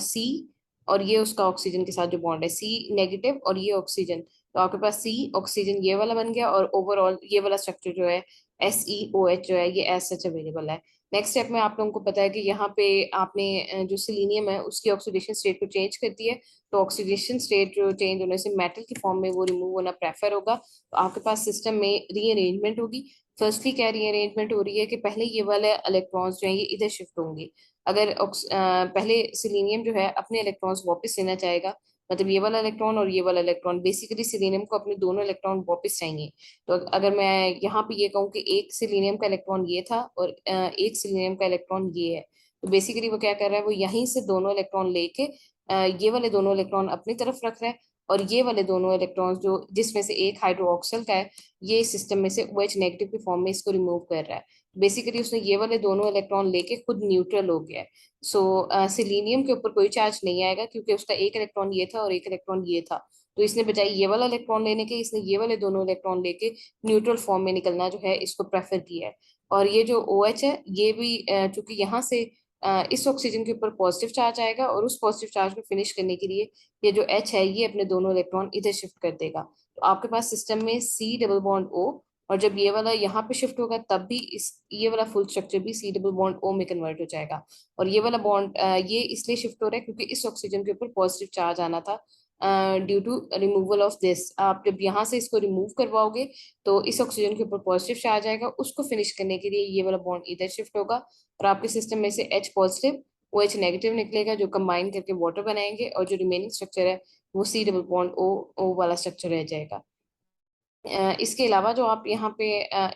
C और ये उसका ऑक्सीजन के साथ जो बॉन्ड है C नेगेटिव और ये ऑक्सीजन, तो आपके पास C ऑक्सीजन ये वाला बन गया, और ओवरऑल ये वाला स्ट्रक्चर जो है SeOH जो है ये एज सच अवेलेबल है। नेक्स्ट स्टेप में आप लोगों को पता है कि यहाँ पे आपने जो सिलीनियम है उसकी ऑक्सीडेशन स्टेट को चेंज कर दिया है, तो ऑक्सीडेशन स्टेट जो चेंज होने से मेटल की फॉर्म में वो रिमूव होना प्रेफर होगा। तो आपके पास सिस्टम में रीअरेंजमेंट होगी। फर्स्टली क्या रीअरेंजमेंट हो रही है कि पहले ये वाले इलेक्ट्रॉन्स जो है ये इधर शिफ्ट होंगे। अगर पहले सिलीनियम जो है अपने इलेक्ट्रॉन्स वापस लेना चाहेगा, मतलब ये वाला इलेक्ट्रॉन और ये वाला इलेक्ट्रॉन, बेसिकली सिलीनियम को अपने दोनों इलेक्ट्रॉन वापस चाहिए। तो अगर मैं यहाँ पे ये कहूँ कि एक सिलीनियम का इलेक्ट्रॉन ये था और एक सिलीनियम का इलेक्ट्रॉन ये है, तो बेसिकली वो क्या कर रहा है, वो यहीं से दोनों इलेक्ट्रॉन लेके ये वाले दोनों इलेक्ट्रॉन अपनी तरफ रख रहा है, और ये वाले दोनों इलेक्ट्रॉन्स जो जिसमें से एक हाइड्रोक्सिल का है, ये सिस्टम में से OH नेगेटिव के फॉर्म में इसको रिमूव कर रहा है। बेसिकली उसने ये वाले दोनों इलेक्ट्रॉन लेके खुद न्यूट्रल हो गया है। सो सिलीनियम के ऊपर कोई चार्ज नहीं आएगा क्योंकि उसका एक इलेक्ट्रॉन ये था और एक इलेक्ट्रॉन ये था। तो इसने बजाय ये वाला इलेक्ट्रॉन लेने के इसने ये वाले दोनों इलेक्ट्रॉन लेके न्यूट्रल फॉर्म में निकलना जो है इसको प्रेफर किया है। और ये जो OH है ये भी चूंकि यहाँ से इस ऑक्सीजन के ऊपर पॉजिटिव चार्ज आएगा और उस पॉजिटिव चार्ज को फिनिश करने के लिए ये जो H है ये अपने दोनों इलेक्ट्रॉन इधर शिफ्ट कर देगा। तो आपके पास सिस्टम में C डबल बॉन्ड O, और जब ये वाला यहाँ पे शिफ्ट होगा तब भी इस ये वाला फुल स्ट्रक्चर भी C डबल बॉन्ड O में कन्वर्ट हो जाएगा। और ये वाला बॉन्ड ये इसलिए शिफ्ट हो रहा है क्योंकि इस ऑक्सीजन के ऊपर पॉजिटिव चार्ज आना था due to removal of this. आप जब यहाँ से इसको रिमूव करवाओगे तो इस ऑक्सीजन के ऊपर पॉजिटिव चार्ज आएगा, उसको फिनिश करने के लिए ये वाला बॉन्ड इधर शिफ्ट होगा और आपके सिस्टम में से H पॉजिटिव OH नेगेटिव निकलेगा जो कंबाइन करके वाटर बनाएंगे, और जो रिमेनिंग स्ट्रक्चर है वो C डबल बॉन्ड O वाला स्ट्रक्चर रह जाएगा। इसके अलावा जो आप यहाँ पे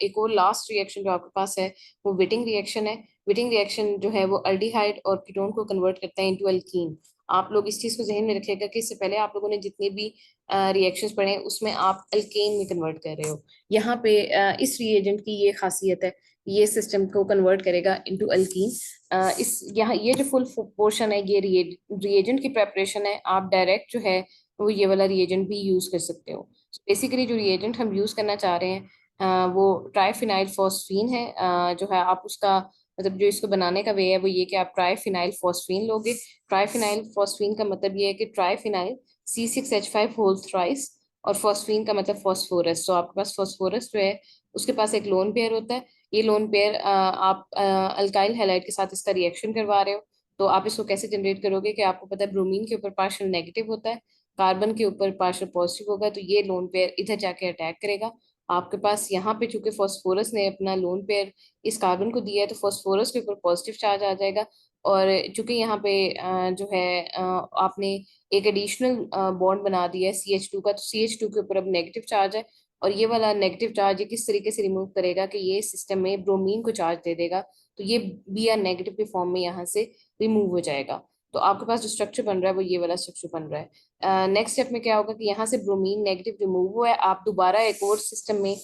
एक और लास्ट रिएक्शन जो आपके पास है वो विटिंग रिएक्शन है। विटिंग रिएक्शन जो है वो अल्डिहाइड और कीटोन को कन्वर्ट करता है इनटू अल्कीन। आप लोग इस चीज को जहन में रखिएगा कि इससे पहले आप लोगों ने जितने भी रिएक्शंस पढ़े हैं उसमें आप अल्केन में कन्वर्ट कर रहे हो। यहाँ पे इस रिएजेंट की ये खासियत है, ये सिस्टम को कन्वर्ट करेगा इनटू अल्कीन। इस यहाँ ये जो फुल पोर्शन है ये रिएजेंट की प्रेपरेशन है। आप डायरेक्ट जो है वो ये वाला रिएजेंट भी यूज कर सकते हो। बेसिकली जो रिएजेंट हम यूज करना चाह रहे हैं वो ट्राइफिनाइल फॉस्फीन है। जो है आप उसका मतलब जो इसको बनाने का वे है वो ये कि आप ट्राइफिनाइल फॉस्फीन लोगे। ट्राइफिनाइल फॉस्फीन का मतलब ये है कि ट्राइफिनाइल C6H5 होल थ्राइस, और फॉस्फीन का मतलब फॉस्फोरस। तो आपके पास फॉस्फोरस जो है उसके पास एक लोन पेयर होता है। ये लोन पेयर आप अल्काइल हैलाइड के साथ इसका रिएक्शन करवा रहे हो। तो आप इसको कैसे जनरेट करोगे कि आपको पता है ब्रोमीन के ऊपर पार्शियल नेगेटिव होता है, कार्बन के ऊपर पार्शियल पॉजिटिव होगा, तो ये लोन पेयर इधर जाके अटैक करेगा। आपके पास यहाँ पे चूंकि फॉस्फोरस ने अपना लोन पेयर इस कार्बन को दिया है तो फॉस्फोरस के ऊपर पॉजिटिव चार्ज आ जाएगा। और चूंकि यहाँ पे जो है आपने एक एडिशनल बॉन्ड बना दिया है CH2 का, तो CH2 के ऊपर अब नेगेटिव चार्ज है। और ये वाला नेगेटिव चार्ज ये किस तरीके से रिमूव करेगा कि ये सिस्टम में ब्रोमीन को चार्ज दे देगा, तो ये Br नेगेटिव के फॉर्म में यहाँ से रिमूव हो जाएगा। तो आपके पास जो स्ट्रक्चर बन रहा है वो ये वाला स्ट्रक्चर बन रहा है। नेक्स्ट स्टेप में क्या होगा कि यहाँ से ब्रोमीन नेगेटिव रिमूव हुआ है, आप दोबारा एक और सिस्टम में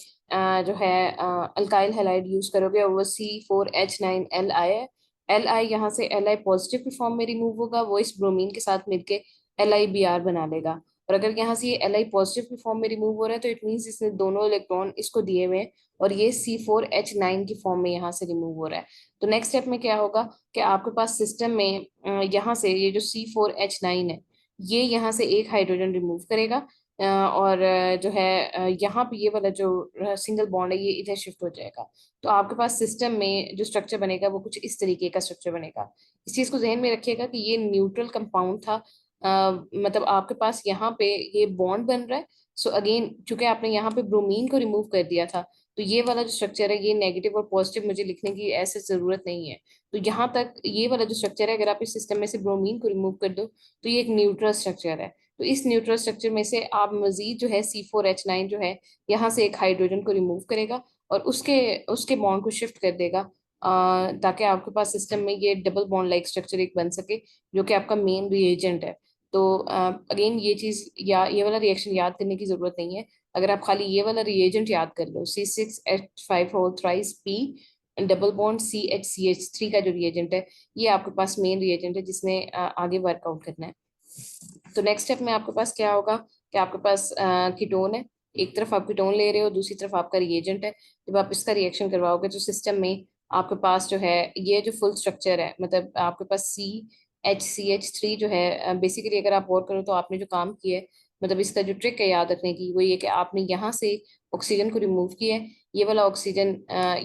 जो है अल्काइल हैलाइड यूज करोगे और वो C4H9Li है। Li यहाँ से Li पॉजिटिव के फॉर्म में रिमूव होगा, वो इस ब्रोमीन के साथ मिलके LiBr बना लेगा। और अगर यहाँ से ये Li पॉजिटिव के फॉर्म में रिमूव हो रहा है तो इट मीन्स इसने दोनों इलेक्ट्रॉन इसको दिए हुए हैं और ये C4H9 की फॉर्म में यहाँ से रिमूव हो रहा है। तो नेक्स्ट स्टेप में क्या होगा कि आपके पास सिस्टम में यहाँ से ये जो C4H9 है ये यहाँ से एक हाइड्रोजन रिमूव करेगा और जो है यहाँ पे ये वाला जो सिंगल बॉन्ड है ये इधर शिफ्ट हो जाएगा। तो आपके पास सिस्टम में जो स्ट्रक्चर बनेगा वो कुछ इस तरीके का स्ट्रक्चर बनेगा। इस चीज को जहन में रखिएगा कि ये न्यूट्रल कंपाउंड था। मतलब आपके पास यहाँ पे ये बॉन्ड बन रहा है। सो अगेन चूंकि आपने यहाँ पे ब्रोमीन को रिमूव कर दिया था तो ये वाला जो स्ट्रक्चर है ये नेगेटिव और पॉजिटिव मुझे लिखने की ऐसे जरूरत नहीं है। तो यहाँ तक ये वाला जो स्ट्रक्चर है अगर आप इस सिस्टम में से ब्रोमीन को रिमूव कर दो तो ये एक न्यूट्रल स्ट्रक्चर है। तो इस न्यूट्रल स्ट्रक्चर में से आप मजीद जो है C4H9 जो है यहाँ से एक हाइड्रोजन को रिमूव करेगा और उसके उसके बॉन्ड को शिफ्ट कर देगा ताकि आपके पास सिस्टम में ये डबल बॉन्ड लाइक स्ट्रक्चर एक बन सके जो कि आपका मेन रिएजेंट है। तो अगेन ये चीज या ये वाला रिएक्शन याद करने की जरूरत नहीं है। अगर आप खाली ये वाला रिएजेंट याद कर लो C6H5 whole thrice P double bond CH3 का जो रिएजेंट है ये आपके पास मेन रिएजेंट है जिसने आगे वर्कआउट करना है। तो नेक्स्ट स्टेप में आपके पास क्या होगा कि आपके पास कीटोन है, एक तरफ आप कीटोन ले रहे हो दूसरी तरफ आपका रिएजेंट है। जब आप इसका रिएक्शन करवाओगे तो सिस्टम में आपके पास जो है ये जो फुल स्ट्रक्चर है मतलब आपके पास CHCH3 जो है बेसिकली अगर आप और करो तो आपने जो काम किया है मतलब इसका जो ट्रिक है याद रखने की वो ये कि आपने यहाँ से ऑक्सीजन को रिमूव किया है। ये वाला ऑक्सीजन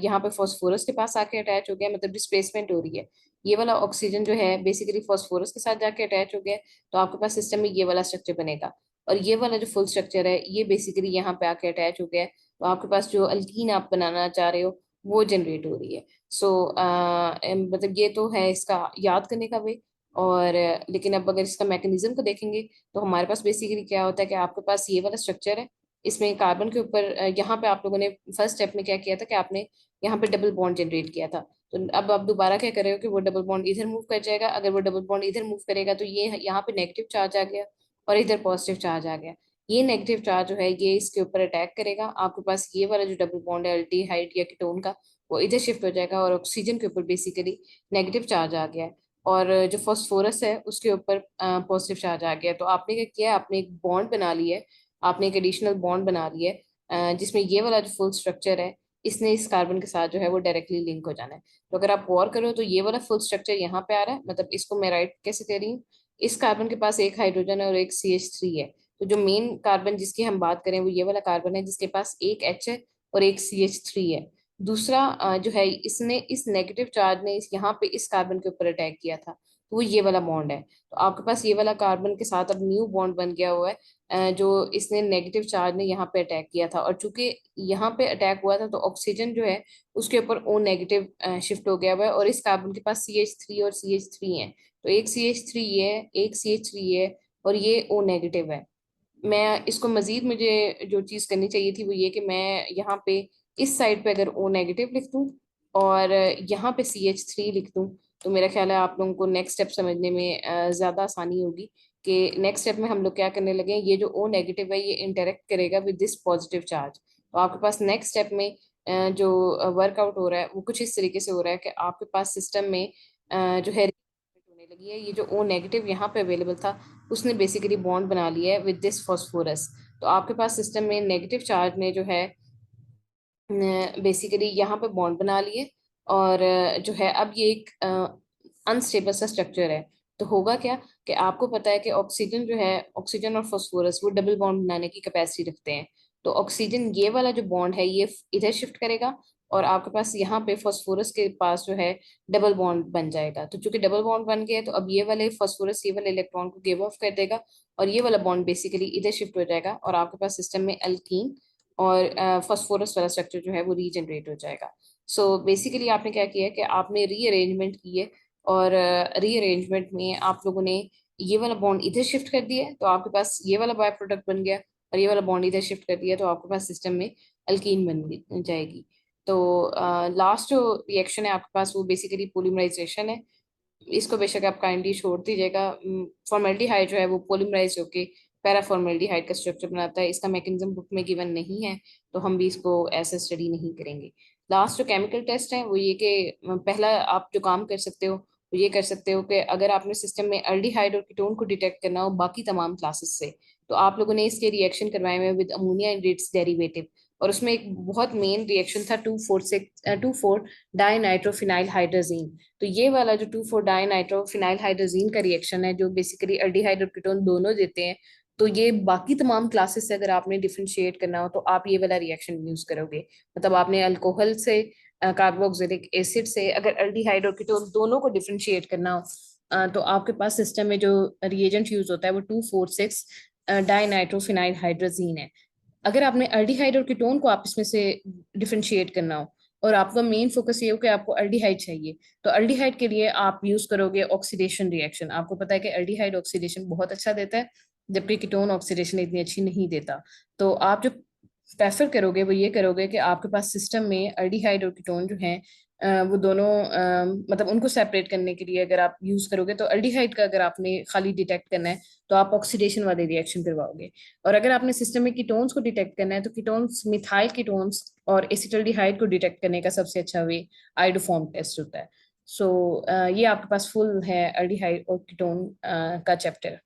यहाँ पे फॉस्फोरस के पास आके अटैच हो गया मतलब डिस्प्लेसमेंट हो रही है। ये वाला ऑक्सीजन जो है बेसिकली फॉस्फोरस के साथ जाके अटैच हो गया है। तो आपके पास सिस्टम में ये वाला स्ट्रक्चर बनेगा और ये वाला जो फुल स्ट्रक्चर है ये बेसिकली यहाँ पे आके अटैच हो गया है। तो आपके पास जो अल्कीन आप बनाना चाह रहे हो वो जनरेट हो रही है। सो मतलब ये तो है इसका याद करने का वे। और लेकिन अब अगर इसका मैकेनिज्म को देखेंगे तो हमारे पास बेसिकली क्या होता है कि आपके पास ये वाला स्ट्रक्चर है, इसमें कार्बन के ऊपर यहाँ पे आप लोगों ने फर्स्ट स्टेप में क्या किया था कि आपने यहाँ पे डबल बॉन्ड जनरेट किया था। तो अब आप दोबारा क्या कर रहे हो कि वो डबल बॉन्ड इधर मूव कर जाएगा। अगर वो डबल बॉन्ड इधर मूव करेगा तो ये यहाँ पे नेगेटिव चार्ज आ गया और इधर पॉजिटिव चार्ज आ गया। ये नेगेटिव चार्ज जो है ये इसके ऊपर अटैक करेगा, आपके पास ये वाला जो डबल बॉन्ड है अल्डिहाइड या कीटोन का, वो इधर शिफ्ट हो जाएगा और ऑक्सीजन के ऊपर बेसिकली नेगेटिव चार्ज आ गया है। और जो फॉस्फोरस है उसके ऊपर पॉजिटिव चार्ज आ गया है। तो आपने क्या किया है, आपने एक बॉन्ड बना लिया है, आपने एक एडिशनल बॉन्ड बना लिया है जिसमें ये वाला जो फुल स्ट्रक्चर है इसने इस कार्बन के साथ जो है वो डायरेक्टली लिंक हो जाना है। तो अगर आप गौर करो तो ये वाला फुल स्ट्रक्चर यहाँ पे आ रहा है, मतलब इसको मैं राइट कैसे कह रही हूँ, इस कार्बन के पास एक हाइड्रोजन है और एक CH3 है। तो जो मेन कार्बन जिसकी हम बात करें वो ये वाला कार्बन है जिसके पास एक H है और एक CH3 है। दूसरा जो है इसने इस नेगेटिव चार्ज ने इस यहाँ पे इस कार्बन के ऊपर अटैक किया था, तो वो ये वाला बॉन्ड है। तो आपके पास ये वाला कार्बन के साथ अब न्यू बॉन्ड बन गया हुआ है जो इसने नेगेटिव चार्ज ने यहाँ पे अटैक किया था। और चूंकि यहाँ पे अटैक हुआ था तो ऑक्सीजन जो है उसके ऊपर O नेगेटिव शिफ्ट हो गया हुआ है और इस कार्बन के पास CH3 और CH3 है। तो एक CH3 है, एक CH3 है और ये O नेगेटिव है। मैं इसको मजीद मुझे जो चीज़ करनी चाहिए थी वो ये कि मैं यहाँ पे इस साइड पे अगर O नेगेटिव लिख दूँ और यहाँ पे CH3 लिख दूँ, तो मेरा ख्याल है आप लोगों को नेक्स्ट स्टेप समझने में ज़्यादा आसानी होगी कि नेक्स्ट स्टेप में हम लोग क्या करने लगे हैं। ये जो O नेगेटिव है ये इंटरेक्ट करेगा विद दिस पॉजिटिव चार्ज। तो आपके पास नेक्स्ट स्टेप में जो वर्कआउट हो रहा है वो कुछ इस तरीके से हो रहा है कि आपके पास सिस्टम में जो है होने लगी है, ये जो O नेगेटिव यहाँ पे अवेलेबल था उसने बेसिकली बॉन्ड बना लिया है विद दिस फॉस्फोरस। तो आपके पास सिस्टम में नेगेटिव चार्ज ने जो है बेसिकली यहाँ पे बॉन्ड बना लिए और जो है अब ये एक अनस्टेबल सा स्ट्रक्चर है। तो होगा क्या कि आपको पता है कि ऑक्सीजन जो है, ऑक्सीजन और फास्फोरस वो डबल बॉन्ड बनाने की कैपेसिटी रखते हैं। तो ऑक्सीजन ये वाला जो बॉन्ड है ये इधर शिफ्ट करेगा और आपके पास यहाँ पे फास्फोरस के पास जो है डबल बॉन्ड बन जाएगा। तो चूंकि डबल बॉन्ड बन गया है तो अब ये वाले फास्फोरस ये वाले इलेक्ट्रॉन को गिव ऑफ कर देगा और ये वाला बॉन्ड बेसिकली इधर शिफ्ट हो जाएगा और आपके पास सिस्टम में अल्कीन और फास्फोरस वाला स्ट्रक्चर जो है वो रीजनरेट हो जाएगा। सो बेसिकली आपने क्या किया है कि आपने रीअरेंजमेंट की है और रीअरेंजमेंट में आप लोगों ने ये वाला बॉन्ड इधर शिफ्ट कर दिया है तो आपके पास ये वाला बाय प्रोडक्ट बन गया और ये वाला बॉन्ड इधर शिफ्ट कर दिया तो आपके पास सिस्टम में अल्कीन जाएगी। तो लास्ट जो रिएक्शन है आपके पास वो बेसिकली पोलीमराइजेशन है। इसको बेशक आप काइंडली छोड़ दीजिएगा। फॉर्मेल्डिहाइड जो है वो पोलिमराइज होके पैरा फॉर्मेल्डिहाइड का स्ट्रक्चर बनाता है। इसका मैकेनिज्म बुक में गिवन नहीं है तो हम भी इसको ऐसे स्टडी नहीं करेंगे। लास्ट जो केमिकल टेस्ट है वो ये कि पहला आप जो काम कर सकते हो वो ये कर सकते हो कि अगर आपने सिस्टम में अल्डिहाइड और कीटोन को डिटेक्ट करना हो बाकी तमाम क्लासेस से, तो आप लोगों ने इसके रिएक्शन करवाए हुए with ammonia and it's derivative. और उसमें एक बहुत मेन रिएक्शन था 2,4 डाइनाइट्रोफिनाइल हाइड्रोजीन। तो ये वाला जो 2,4-डाइनाइट्रोफिनाइल हाइड्रोजीन का रिएक्शन है जो बेसिकली अल्डिहाइड और कीटोन दोनों देते हैं। तो ये बाकी तमाम क्लासेस से अगर आपने डिफरेंशिएट करना हो तो आप ये वाला रिएक्शन यूज करोगे। मतलब आपने अल्कोहल से, कार्बोक्सिलिक एसिड से अगर अल्डिहाइड और कीटोन दोनों को डिफरेंशिएट करना हो तो आपके पास सिस्टम में जो रिएजेंट यूज होता है वो 2,4,6 डाइनाइट्रोफिनाइल हाइड्रोजीन है। अगर आपने अल्डिहाइड और कीटोन को आपस में से डिफरेंशिएट करना हो और आपका मेन फोकस ये हो कि आपको अल्डिहाइड चाहिए, तो अल्डिहाइड के लिए आप यूज करोगे ऑक्सीडेशन रिएक्शन। आपको पता है कि अल्डिहाइड ऑक्सीडेशन बहुत अच्छा देता है जबकि कीटोन ऑक्सीडेशन इतनी अच्छी नहीं देता। तो आप जो प्रेफर करोगे वो ये करोगे कि आपके पास सिस्टम में अल्डिहाइड और कीटोन जो हैं वो दोनों मतलब उनको सेपरेट करने के लिए अगर आप यूज करोगे तो अल्डिहाइड का अगर आपने खाली डिटेक्ट करना है तो आप ऑक्सीडेशन वाले रिएक्शन करवाओगे। और अगर आपने सिस्टम में कीटोन्स को डिटेक्ट करना है तो कीटोन्स, मिथाइल कीटोन्स और एसिटल्डिहाइड को डिटेक्ट करने का सबसे अच्छा वे आइडोफॉर्म टेस्ट होता है। सो ये आपके पास फुल है अल्डिहाइड और कीटोन का चैप्टर।